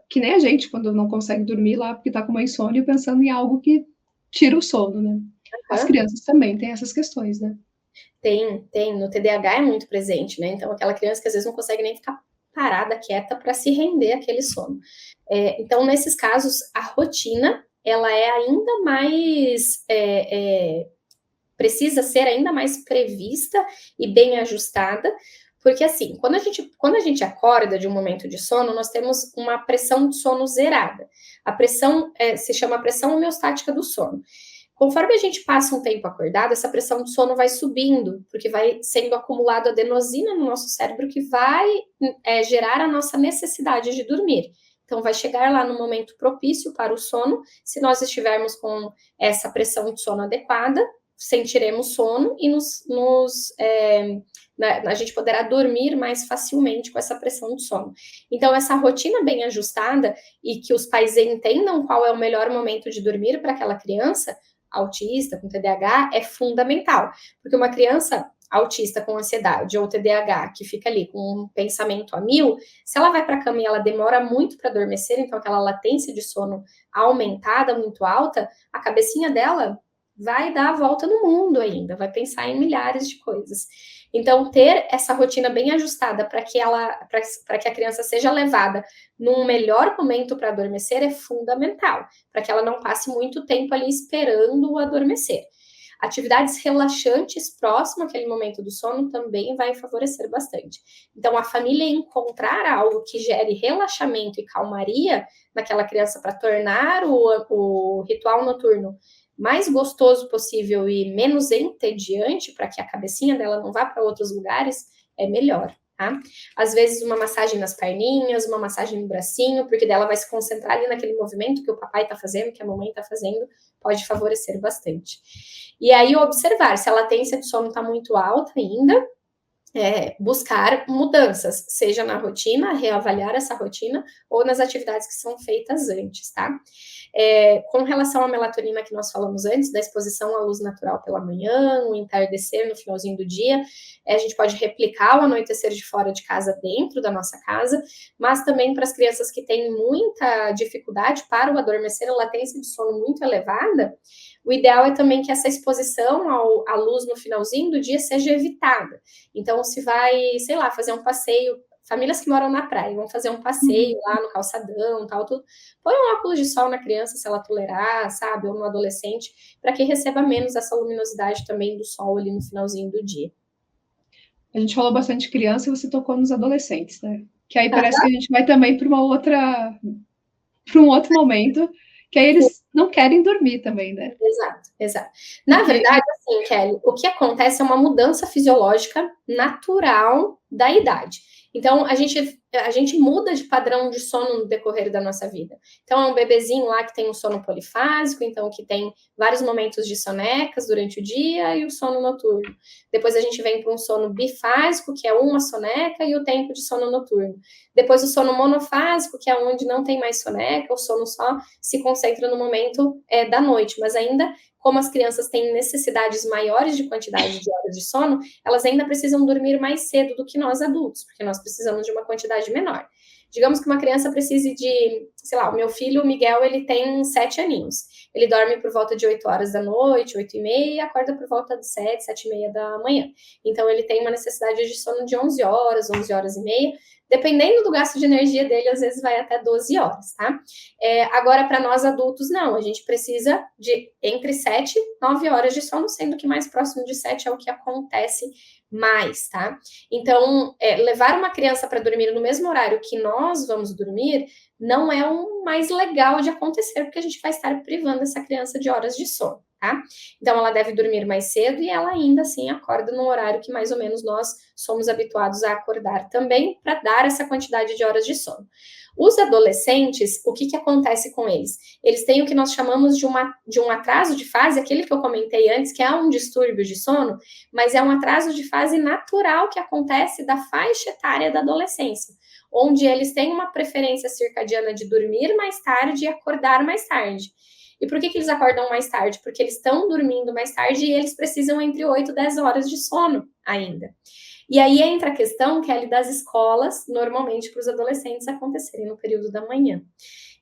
que nem a gente, quando não consegue dormir lá porque tá com uma insônia pensando em algo que tira o sono, né? As Aham. crianças também têm essas questões, né? Tem. No TDAH é muito presente, né? Então, aquela criança que às vezes não consegue nem ficar parada, quieta, para se render àquele sono. Então, nesses casos, a rotina, ela é ainda mais... precisa ser ainda mais prevista e bem ajustada, porque assim, quando a gente acorda de um momento de sono, nós temos uma pressão de sono zerada. A pressão se chama pressão homeostática do sono. Conforme a gente passa um tempo acordado, essa pressão de sono vai subindo, porque vai sendo acumulado adenosina no nosso cérebro que vai gerar a nossa necessidade de dormir. Então, vai chegar lá no momento propício para o sono, se nós estivermos com essa pressão de sono adequada, sentiremos sono e a gente poderá dormir mais facilmente com essa pressão de sono. Então, essa rotina bem ajustada e que os pais entendam qual é o melhor momento de dormir para aquela criança autista, com TDAH, é fundamental. Porque uma criança autista com ansiedade ou TDAH que fica ali com um pensamento a mil, se ela vai para a cama e ela demora muito para adormecer, então aquela latência de sono aumentada, muito alta, a cabecinha dela vai dar a volta no mundo ainda, vai pensar em milhares de coisas. Então, ter essa rotina bem ajustada para que a criança seja levada num melhor momento para adormecer é fundamental, para que ela não passe muito tempo ali esperando o adormecer. Atividades relaxantes próximo àquele momento do sono também vai favorecer bastante. Então, a família encontrar algo que gere relaxamento e calmaria naquela criança para tornar o ritual noturno mais gostoso possível e menos entediante, para que a cabecinha dela não vá para outros lugares, é melhor, tá? Às vezes uma massagem nas perninhas, uma massagem no bracinho, porque dela vai se concentrar ali naquele movimento que o papai está fazendo, que a mamãe está fazendo, pode favorecer bastante. E aí observar se a latência de sono está muito alta ainda, buscar mudanças, seja na rotina, reavaliar essa rotina, ou nas atividades que são feitas antes, tá? Com relação à melatonina que nós falamos antes, da exposição à luz natural pela manhã, o entardecer no finalzinho do dia, a gente pode replicar o anoitecer de fora de casa dentro da nossa casa, mas também para as crianças que têm muita dificuldade para o adormecer, a latência de sono muito elevada, o ideal é também que essa exposição à luz no finalzinho do dia seja evitada. Então, se vai, sei lá, fazer um passeio, famílias que moram na praia vão fazer um passeio lá no calçadão, tal, tudo, põe um óculos de sol na criança, se ela tolerar, sabe, ou no adolescente, para que receba menos essa luminosidade também do sol ali no finalzinho do dia. A gente falou bastante de criança e você tocou nos adolescentes, né? Que aí parece que a gente vai também para um outro momento, que aí eles não querem dormir também, né? Exato. Na verdade, assim, Kelly, o que acontece é uma mudança fisiológica natural da idade. Então, a gente muda de padrão de sono no decorrer da nossa vida. Então, é um bebezinho lá que tem um sono polifásico, então que tem vários momentos de sonecas durante o dia e o sono noturno. Depois a gente vem para um sono bifásico, que é uma soneca e o tempo de sono noturno. Depois o sono monofásico, que é onde não tem mais soneca, o sono só se concentra no momento da noite, mas ainda como as crianças têm necessidades maiores de quantidade de horas de sono, elas ainda precisam dormir mais cedo do que nós adultos, porque nós precisamos de uma quantidade menor. Digamos que uma criança precise de, sei lá, o meu filho, o Miguel, ele tem 7 aninhos. Ele dorme por volta de 8 horas da noite, 8h30, e acorda por volta de 7, 7h30 da manhã. Então, ele tem uma necessidade de sono de 11 horas, 11 horas e meia. Dependendo do gasto de energia dele, às vezes vai até 12 horas, tá? Agora, para nós adultos, não. A gente precisa de entre 7 e 9 horas de sono, sendo que mais próximo de 7 é o que acontece mais, tá? Então, levar uma criança para dormir no mesmo horário que nós vamos dormir não é o mais legal de acontecer, porque a gente vai estar privando essa criança de horas de sono, tá? Então, ela deve dormir mais cedo e ela ainda assim acorda num horário que mais ou menos nós somos habituados a acordar também, para dar essa quantidade de horas de sono. Os adolescentes, o que acontece com eles? Eles têm o que nós chamamos de um atraso de fase, aquele que eu comentei antes, que é um distúrbio de sono, mas é um atraso de fase natural que acontece da faixa etária da adolescência, onde eles têm uma preferência circadiana de dormir mais tarde e acordar mais tarde. E por que eles acordam mais tarde? Porque eles estão dormindo mais tarde e eles precisam entre 8 e 10 horas de sono ainda. E aí entra a questão, Kelly, das escolas, normalmente para os adolescentes acontecerem no período da manhã.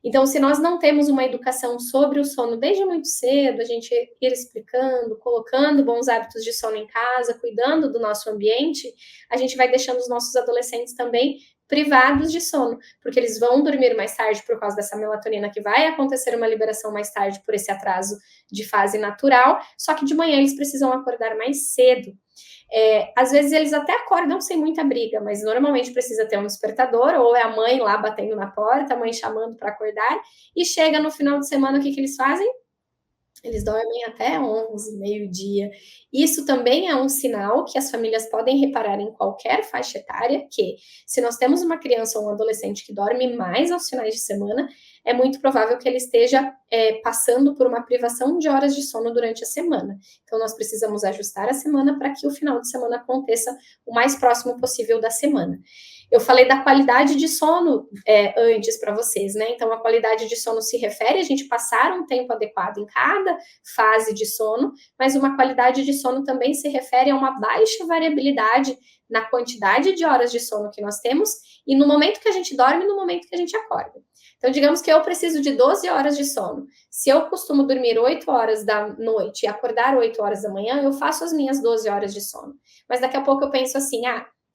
Então, se nós não temos uma educação sobre o sono desde muito cedo, a gente ir explicando, colocando bons hábitos de sono em casa, cuidando do nosso ambiente, a gente vai deixando os nossos adolescentes também privados de sono, porque eles vão dormir mais tarde por causa dessa melatonina, que vai acontecer uma liberação mais tarde por esse atraso de fase natural, só que de manhã eles precisam acordar mais cedo. Às vezes eles até acordam sem muita briga, mas normalmente precisa ter um despertador, ou é a mãe lá batendo na porta, a mãe chamando para acordar, e chega no final de semana, o que eles fazem? Eles dormem até 11, meio-dia. Isso também é um sinal que as famílias podem reparar em qualquer faixa etária, que se nós temos uma criança ou um adolescente que dorme mais aos finais de semana, é muito provável que ele esteja passando por uma privação de horas de sono durante a semana. Então, nós precisamos ajustar a semana para que o final de semana aconteça o mais próximo possível da semana. Eu falei da qualidade de sono antes para vocês, né? Então, a qualidade de sono se refere a gente passar um tempo adequado em cada fase de sono, mas uma qualidade de sono também se refere a uma baixa variabilidade na quantidade de horas de sono que nós temos e no momento que a gente dorme e no momento que a gente acorda. Então, digamos que eu preciso de 12 horas de sono. Se eu costumo dormir 8 horas da noite e acordar 8 horas da manhã, eu faço as minhas 12 horas de sono. Mas daqui a pouco eu penso assim,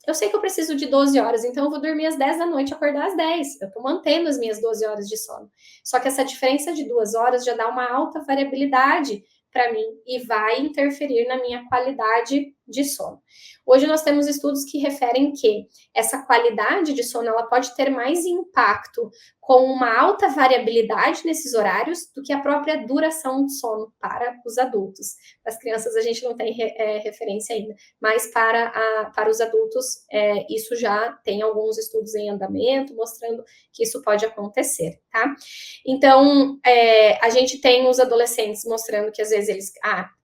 eu sei que eu preciso de 12 horas, então eu vou dormir às 10 da noite e acordar às 10. Eu estou mantendo as minhas 12 horas de sono. Só que essa diferença de 2 horas já dá uma alta variabilidade para mim e vai interferir na minha qualidade de sono. Hoje nós temos estudos que referem que essa qualidade de sono ela pode ter mais impacto com uma alta variabilidade nesses horários do que a própria duração de sono para os adultos. Para as crianças a gente não tem referência ainda, mas para os adultos isso já tem alguns estudos em andamento mostrando que isso pode acontecer, tá? Então, a gente tem os adolescentes mostrando que às vezes eles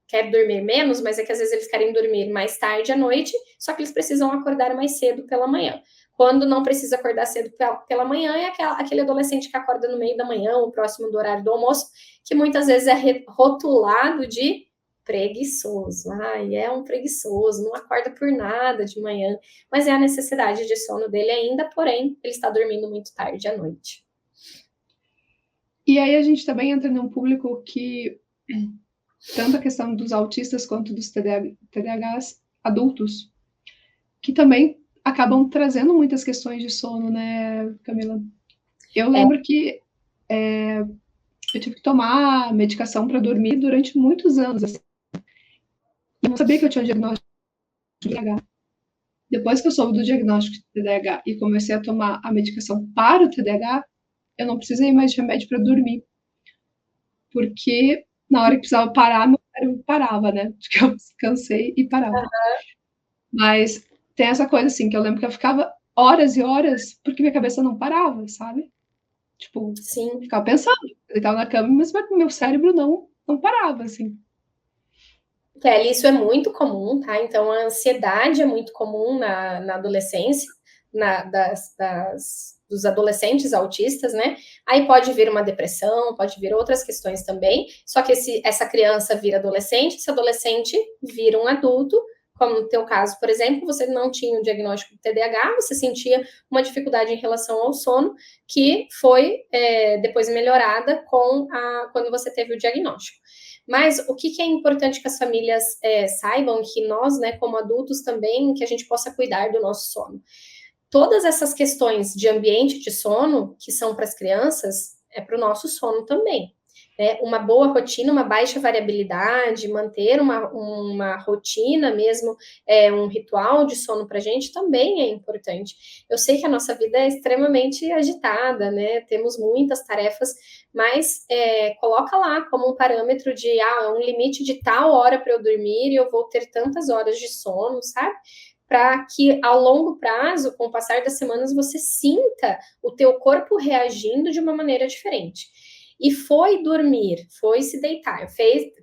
querem dormir menos, mas é que às vezes eles querem dormir mais tarde à noite, só que eles precisam acordar mais cedo pela manhã. Quando não precisa acordar cedo pela manhã, é aquele adolescente que acorda no meio da manhã, ou próximo do horário do almoço, que muitas vezes é rotulado de preguiçoso. É um preguiçoso, não acorda por nada de manhã, mas é a necessidade de sono dele ainda, porém, ele está dormindo muito tarde à noite. E aí a gente também entra num público que, tanto a questão dos autistas quanto dos TDAHs adultos, que também acabam trazendo muitas questões de sono, né, Camila? Eu lembro que eu tive que tomar medicação para dormir durante muitos anos. Assim. Eu não sabia que eu tinha diagnóstico de TDAH. Depois que eu soube do diagnóstico de TDAH e comecei a tomar a medicação para o TDAH, eu não precisei mais de remédio para dormir. Porque na hora que precisava parar, meu cérebro parava, né? Porque eu cansei e parava. Uhum. Mas tem essa coisa assim, que eu lembro que eu ficava horas e horas porque minha cabeça não parava, sabe? Tipo, sim, ficava pensando, eu estava na cama, mas meu cérebro não parava, assim. Kelly, isso é muito comum, tá? Então, a ansiedade é muito comum na adolescência, dos adolescentes autistas, né? Aí pode vir uma depressão, pode vir outras questões também, só que essa criança vira adolescente, esse adolescente vira um adulto, como no teu caso, por exemplo, você não tinha o diagnóstico de TDAH, você sentia uma dificuldade em relação ao sono, que foi depois melhorada quando você teve o diagnóstico. Mas o que é importante que as famílias saibam, que nós, né, como adultos também, que a gente possa cuidar do nosso sono. Todas essas questões de ambiente de sono, que são para as crianças, é para o nosso sono também. né? Uma boa rotina, uma baixa variabilidade, manter uma rotina mesmo, um ritual de sono para a gente também é importante. Eu sei que a nossa vida é extremamente agitada, né? Temos muitas tarefas, mas coloca lá como um parâmetro de um limite de tal hora para eu dormir e eu vou ter tantas horas de sono, sabe? Para que ao longo prazo, com o passar das semanas, você sinta o teu corpo reagindo de uma maneira diferente. E foi dormir, foi se deitar,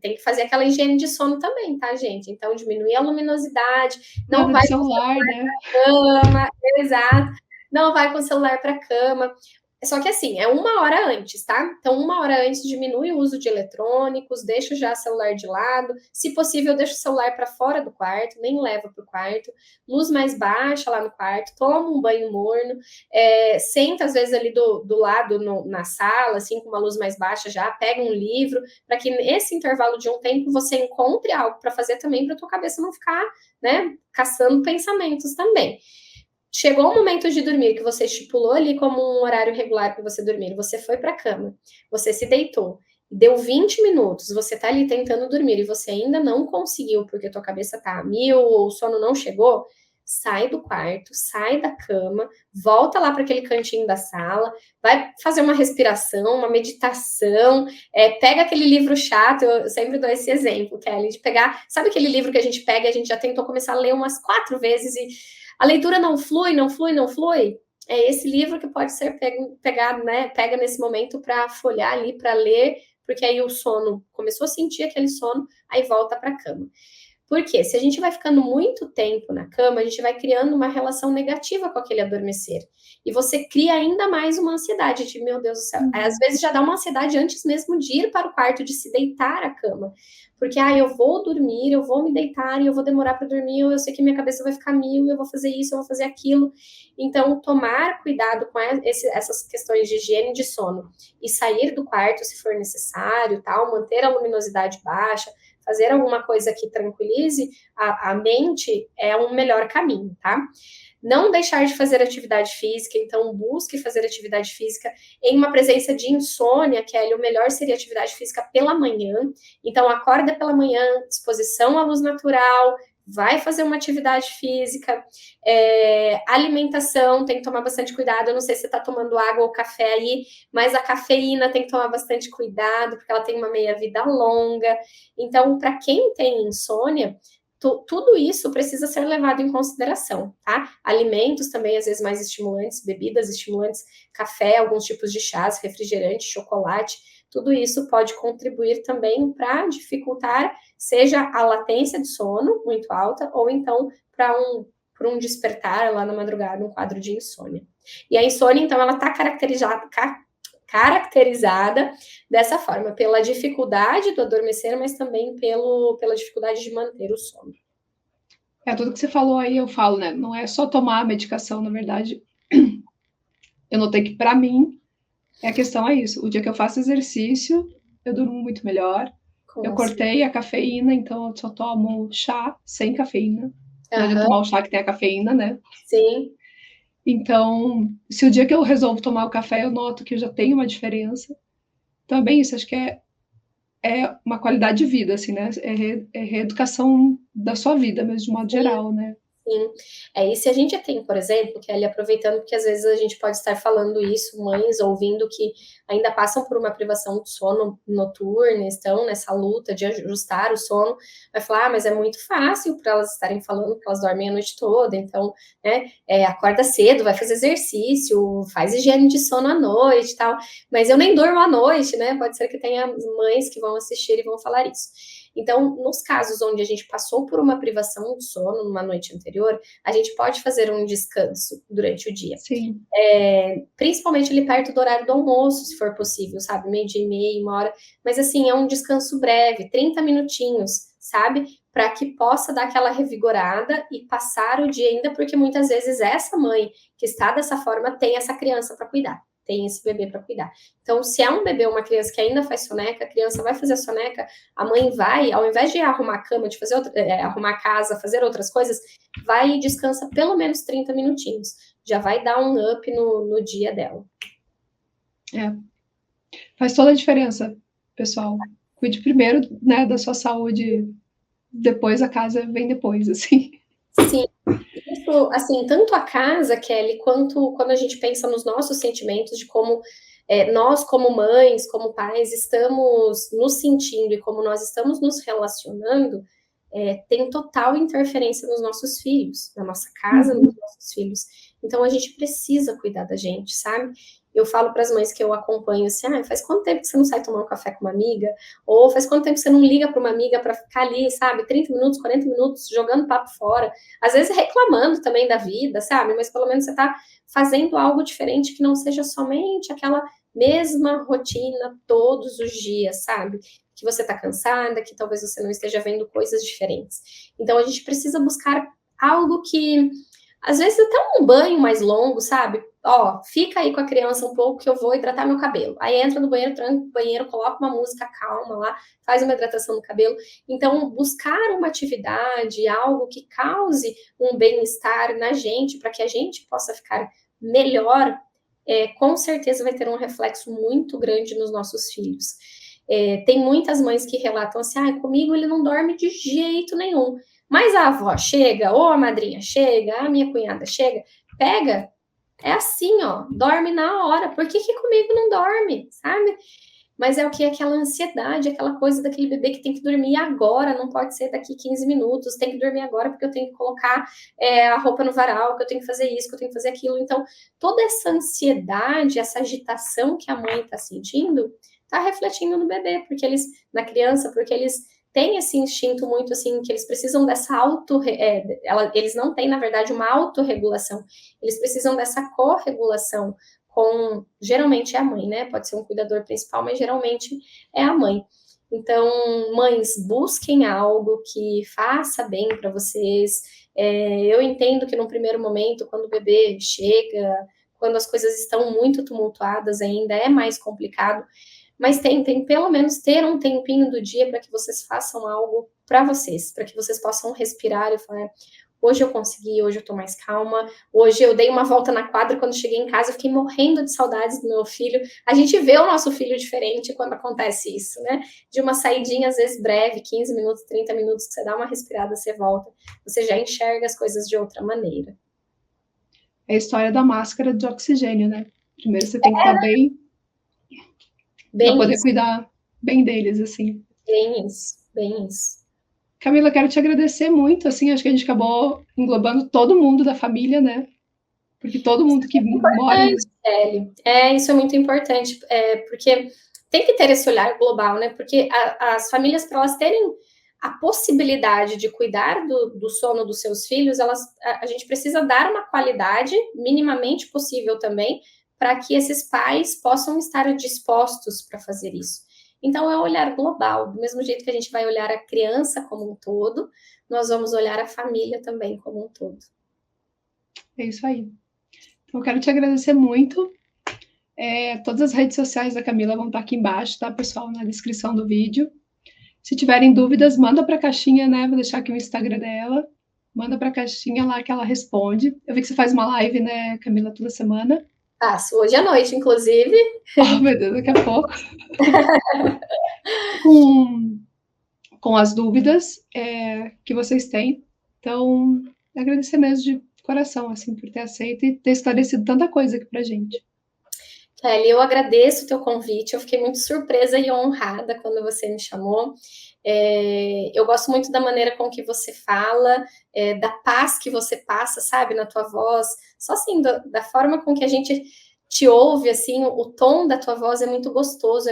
tem que fazer aquela higiene de sono também, tá, gente? Então, diminuir a luminosidade, não Nada vai de com o celular, né? celular pra cama, exato, não vai com o celular para cama. Só que assim, é 1 hora antes, tá? Então, 1 hora antes diminui o uso de eletrônicos, deixa já o celular de lado. Se possível, deixa o celular para fora do quarto, nem leva para o quarto. Luz mais baixa lá no quarto, toma um banho morno, senta às vezes ali do lado na sala, assim, com uma luz mais baixa já, pega um livro, para que nesse intervalo de um tempo você encontre algo para fazer também, para tua cabeça não ficar, né, caçando pensamentos também. Chegou o momento de dormir, que você estipulou ali como um horário regular para você dormir, você foi para a cama, você se deitou, deu 20 minutos, você está ali tentando dormir e você ainda não conseguiu, porque tua cabeça está a mil ou o sono não chegou, sai do quarto, sai da cama, volta lá para aquele cantinho da sala, vai fazer uma respiração, uma meditação, pega aquele livro chato, eu sempre dou esse exemplo, Kelly, de pegar, sabe aquele livro que a gente pega e a gente já tentou começar a ler umas 4 vezes e a leitura não flui, não flui, não flui? É esse livro que pode ser pegado, né? Pega nesse momento para folhear ali, para ler, porque aí o sono começou a sentir aquele sono, aí volta para a cama. Por quê? Se a gente vai ficando muito tempo na cama, a gente vai criando uma relação negativa com aquele adormecer. E você cria ainda mais uma ansiedade de, meu Deus do céu. Às vezes já dá uma ansiedade antes mesmo de ir para o quarto, de se deitar à cama. Porque, eu vou dormir, eu vou me deitar e eu vou demorar para dormir, eu sei que minha cabeça vai ficar mil, eu vou fazer isso, eu vou fazer aquilo. Então, tomar cuidado com essas questões de higiene de sono e sair do quarto se for necessário, tal, manter a luminosidade baixa, fazer alguma coisa que tranquilize a mente é um melhor caminho, tá? Não deixar de fazer atividade física, então busque fazer atividade física em uma presença de insônia, Kelly, o melhor seria atividade física pela manhã. Então, acorda pela manhã, disposição à luz natural, vai fazer uma atividade física, alimentação, tem que tomar bastante cuidado, eu não sei se você está tomando água ou café aí, mas a cafeína tem que tomar bastante cuidado, porque ela tem uma meia-vida longa, então, para quem tem insônia, tudo isso precisa ser levado em consideração, tá? Alimentos também, às vezes, mais estimulantes, bebidas estimulantes, café, alguns tipos de chás, refrigerante, chocolate, tudo isso pode contribuir também para dificultar, seja a latência de sono muito alta, ou então para um despertar lá na madrugada, um quadro de insônia. E a insônia, então, ela está caracterizada dessa forma, pela dificuldade do adormecer, mas também pela dificuldade de manter o sono. Tudo que você falou aí, eu falo, né? Não é só tomar a medicação, na verdade. Eu notei que, para mim, a questão é isso. O dia que eu faço exercício, eu durmo muito melhor. Eu cortei a cafeína, então eu só tomo chá sem cafeína. Não adianta tomar o chá que tem a cafeína, né? Sim. Então, se o dia que eu resolvo tomar o café, eu noto que eu já tenho uma diferença. Então, é bem isso. Acho que é uma qualidade de vida, assim, né? É reeducação da sua vida, mas de modo geral, né? Sim. E se a gente tem, por exemplo, Kelly, aproveitando que às vezes a gente pode estar falando isso, mães ouvindo que ainda passam por uma privação de sono noturna, estão nessa luta de ajustar o sono, vai falar, mas é muito fácil para elas estarem falando que elas dormem a noite toda, então, né, acorda cedo, vai fazer exercício, faz higiene de sono à noite e tal, mas eu nem durmo à noite, né? Pode ser que tenha mães que vão assistir e vão falar isso. Então, nos casos onde a gente passou por uma privação de sono numa noite anterior, a gente pode fazer um descanso durante o dia. Sim. Principalmente ali perto do horário do almoço, se for possível, sabe? 12:30, 1 hora. Mas assim, é um descanso breve, 30 minutinhos, sabe? Para que possa dar aquela revigorada e passar o dia ainda, porque muitas vezes essa mãe que está dessa forma tem essa criança para cuidar. Tem esse bebê para cuidar. Então, se é um bebê ou uma criança que ainda faz soneca, a criança vai fazer a soneca, a mãe vai, ao invés de arrumar a cama, de fazer arrumar a casa, fazer outras coisas, vai e descansa pelo menos 30 minutinhos. Já vai dar um up no dia dela. Faz toda a diferença. pessoal. Cuide primeiro, né, da sua saúde, depois a casa vem depois, assim. Sim, isso, assim, tanto a casa, Kelly, quanto quando a gente pensa nos nossos sentimentos, de como nós, como mães, como pais, estamos nos sentindo e como nós estamos nos relacionando, tem total interferência nos nossos filhos, na nossa casa, nos nossos filhos. Então a gente precisa cuidar da gente, sabe? Eu falo para as mães que eu acompanho assim, faz quanto tempo que você não sai tomar um café com uma amiga? Ou faz quanto tempo que você não liga para uma amiga para ficar ali, sabe? 30 minutos, 40 minutos jogando papo fora. Às vezes reclamando também da vida, sabe? Mas pelo menos você está fazendo algo diferente que não seja somente aquela mesma rotina todos os dias, sabe? Que você está cansada, que talvez você não esteja vendo coisas diferentes. Então a gente precisa buscar algo que, às vezes, até um banho mais longo, sabe? Ó, fica aí com a criança um pouco que eu vou hidratar meu cabelo. Aí entra no banheiro, tranca o banheiro, coloca uma música calma lá, faz uma hidratação no cabelo. Então, buscar uma atividade, algo que cause um bem-estar na gente, para que a gente possa ficar melhor, com certeza vai ter um reflexo muito grande nos nossos filhos. Tem muitas mães que relatam assim, comigo ele não dorme de jeito nenhum. Mas a avó chega, ou a madrinha chega, a minha cunhada chega, pega, é assim, ó, dorme na hora. Por que comigo não dorme, sabe? Mas é o que? Aquela ansiedade, aquela coisa daquele bebê que tem que dormir agora, não pode ser daqui 15 minutos, tem que dormir agora porque eu tenho que colocar a roupa no varal, que eu tenho que fazer isso, que eu tenho que fazer aquilo. Então, toda essa ansiedade, essa agitação que a mãe está sentindo, está refletindo no bebê, porque eles, na criança, porque eles têm esse instinto muito assim, que eles precisam dessa eles não têm, na verdade, uma autorregulação, eles precisam dessa corregulação com, geralmente é a mãe, né? Pode ser um cuidador principal, mas geralmente é a mãe. Então, mães, busquem algo que faça bem para vocês. Eu entendo que no primeiro momento, quando o bebê chega, quando as coisas estão muito tumultuadas ainda, é mais complicado, mas tentem pelo menos ter um tempinho do dia para que vocês façam algo para vocês, para que vocês possam respirar e falar, hoje eu consegui, hoje eu tô mais calma, hoje eu dei uma volta na quadra, quando cheguei em casa eu fiquei morrendo de saudades do meu filho. A gente vê o nosso filho diferente quando acontece isso, né? De uma saidinha, às vezes breve, 15 minutos, 30 minutos, que você dá uma respirada, você volta, você já enxerga as coisas de outra maneira. É a história da máscara de oxigênio, né? Primeiro você tem que estar bem para poder cuidar bem deles, assim. Bem isso, bem isso. Camila, quero te agradecer muito, assim, acho que a gente acabou englobando todo mundo da família, né? Porque todo mundo que mora... Isso é muito importante, porque tem que ter esse olhar global, né? Porque as famílias, para elas terem a possibilidade de cuidar do sono dos seus filhos, a gente precisa dar uma qualidade minimamente possível também, para que esses pais possam estar dispostos para fazer isso. Então, é um olhar global. Do mesmo jeito que a gente vai olhar a criança como um todo, nós vamos olhar a família também como um todo. É isso aí. Então, eu quero te agradecer muito. Todas as redes sociais da Camila vão estar aqui embaixo, tá, pessoal? Na descrição do vídeo. Se tiverem dúvidas, manda para a caixinha, né? Vou deixar aqui o Instagram dela. Manda para a caixinha lá que ela responde. Eu vi que você faz uma live, né, Camila, toda semana. Faço hoje à noite, inclusive. Oh, meu Deus, daqui a pouco. com as dúvidas que vocês têm. Então, agradecer mesmo de coração, assim, por ter aceito e ter esclarecido tanta coisa aqui pra gente. Kelly, eu agradeço o teu convite, eu fiquei muito surpresa e honrada quando você me chamou. Eu gosto muito da maneira com que você fala, da paz que você passa, sabe, na tua voz, só assim, da forma com que a gente te ouve, assim, o tom da tua voz é muito gostoso,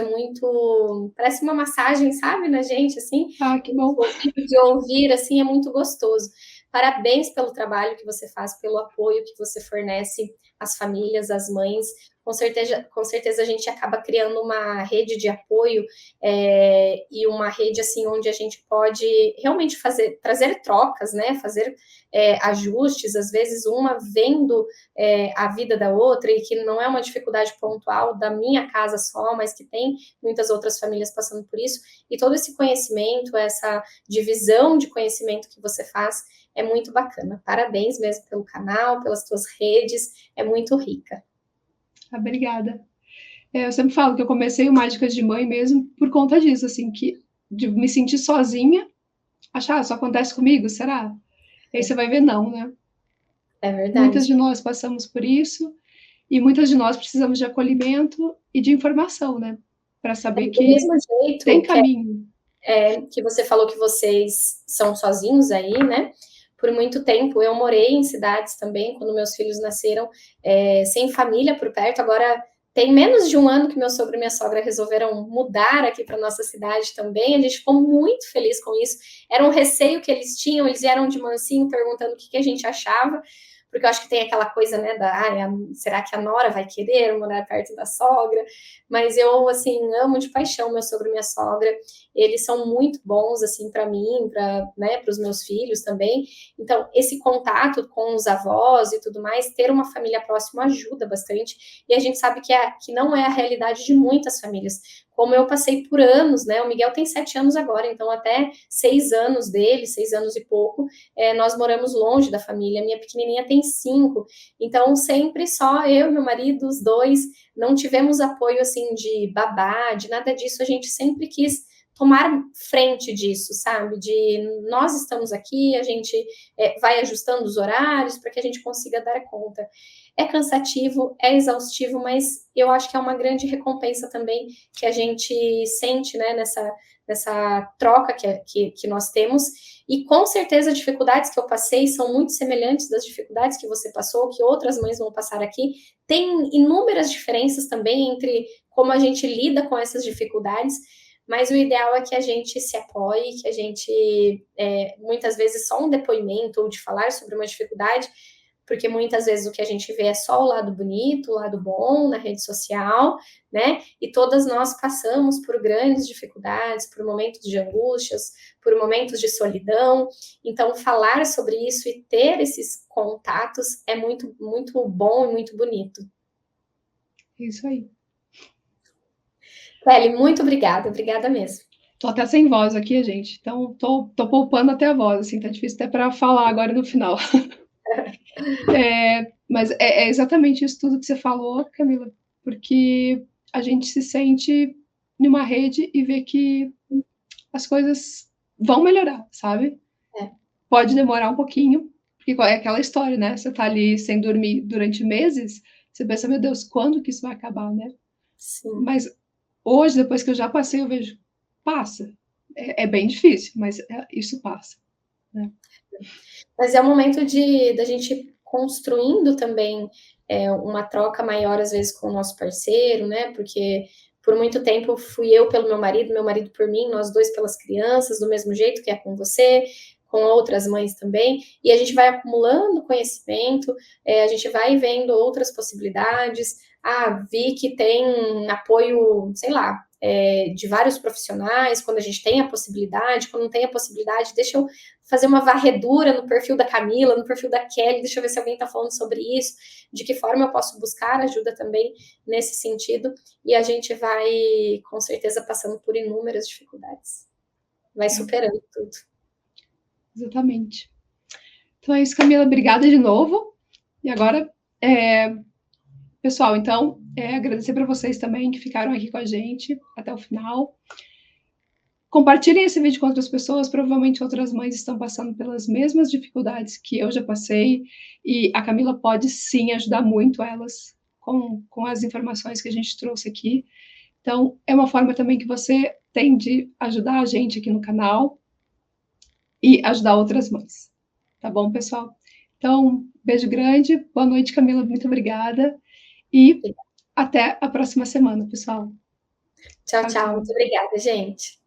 parece uma massagem, sabe, na gente, assim. Ah, que bom. De ouvir, assim, é muito gostoso. Parabéns pelo trabalho que você faz, pelo apoio que você fornece às famílias, às mães. Com certeza a gente acaba criando uma rede de apoio e uma rede assim onde a gente pode realmente trazer trocas, né? Fazer ajustes, às vezes uma vendo a vida da outra e que não é uma dificuldade pontual da minha casa só, mas que tem muitas outras famílias passando por isso. E todo esse conhecimento, essa divisão de conhecimento que você faz é muito bacana. Parabéns mesmo pelo canal, pelas tuas redes, é muito rica. Obrigada. Eu sempre falo que eu comecei o Mágicas de Mãe mesmo por conta disso, assim, de me sentir sozinha, achar, só acontece comigo, será? E aí você vai ver, não, né? É Muitas verdade. de nós passamos por isso, e muitas de nós precisamos de acolhimento e de informação, né? Para saber Do que mesmo tem jeito caminho. que você falou que vocês são sozinhos aí, né? Por muito tempo eu morei em cidades também, quando meus filhos nasceram, sem família por perto. Agora tem menos de um ano que meu sogro e minha sogra resolveram mudar aqui para nossa cidade também. A gente ficou muito feliz com isso. Era um receio que eles tinham, eles vieram de mansinho perguntando o que a gente achava, porque eu acho que tem aquela coisa, né, será que a nora vai querer morar perto da sogra? Mas eu, assim, amo de paixão meu sogro e minha sogra. Eles são muito bons, assim, para mim, para, né, os meus filhos também. Então, esse contato com os avós e tudo mais, ter uma família próxima ajuda bastante. E a gente sabe que não é a realidade de muitas famílias. Como eu passei por anos, né? O Miguel tem 7 anos agora, então até 6 anos dele, 6 anos e pouco, nós moramos longe da família. Minha pequenininha tem 5, então sempre só eu e meu marido, os dois, não tivemos apoio assim de babá, de nada disso. A gente sempre quis tomar frente disso, sabe? De nós estamos aqui, a gente vai ajustando os horários para que a gente consiga dar conta. É cansativo, é exaustivo, mas eu acho que é uma grande recompensa também que a gente sente, né, nessa troca que nós temos. E com certeza as dificuldades que eu passei são muito semelhantes das dificuldades que você passou, que outras mães vão passar aqui. Tem inúmeras diferenças também entre como a gente lida com essas dificuldades, mas o ideal é que a gente se apoie, que a gente, muitas vezes, só um depoimento ou de falar sobre uma dificuldade, porque muitas vezes o que a gente vê é só o lado bonito, o lado bom na rede social, né? E todas nós passamos por grandes dificuldades, por momentos de angústias, por momentos de solidão. Então, falar sobre isso e ter esses contatos é muito, muito bom e muito bonito. Isso aí. Kelly, muito obrigada mesmo. Tô até sem voz aqui, gente. Então, tô poupando até a voz, assim, tá difícil até para falar agora no final. Mas é exatamente isso tudo que você falou, Camila, porque a gente se sente numa rede e vê que as coisas vão melhorar, sabe? É. Pode demorar um pouquinho, porque é aquela história, né? Você tá ali sem dormir durante meses, você pensa, meu Deus, quando que isso vai acabar, né? Sim. Mas hoje, depois que eu já passei, eu vejo, passa. É bem difícil, mas isso passa. Né? Mas é o momento da gente construindo também uma troca maior, às vezes, com o nosso parceiro, né? Porque por muito tempo fui eu pelo meu marido por mim, nós dois pelas crianças, do mesmo jeito que é com você, com outras mães também, e a gente vai acumulando conhecimento, a gente vai vendo outras possibilidades. Ah, vi que tem apoio, sei lá, de vários profissionais, quando a gente tem a possibilidade, quando não tem a possibilidade, deixa eu fazer uma varredura no perfil da Camila, no perfil da Kelly, deixa eu ver se alguém está falando sobre isso, de que forma eu posso buscar ajuda também nesse sentido, e a gente vai, com certeza, passando por inúmeras dificuldades. Vai superando tudo. Exatamente. Então é isso, Camila. Obrigada de novo. E agora, pessoal, então, agradecer para vocês também que ficaram aqui com a gente até o final. Compartilhem esse vídeo com outras pessoas. Provavelmente outras mães estão passando pelas mesmas dificuldades que eu já passei. E a Camila pode sim ajudar muito elas com as informações que a gente trouxe aqui. Então, é uma forma também que você tem de ajudar a gente aqui no canal e ajudar outras mães. Tá bom, pessoal? Então, beijo grande. Boa noite, Camila. Muito obrigada. E até a próxima semana, pessoal. Tchau, Tchau, tchau. tchau. Muito obrigada, gente.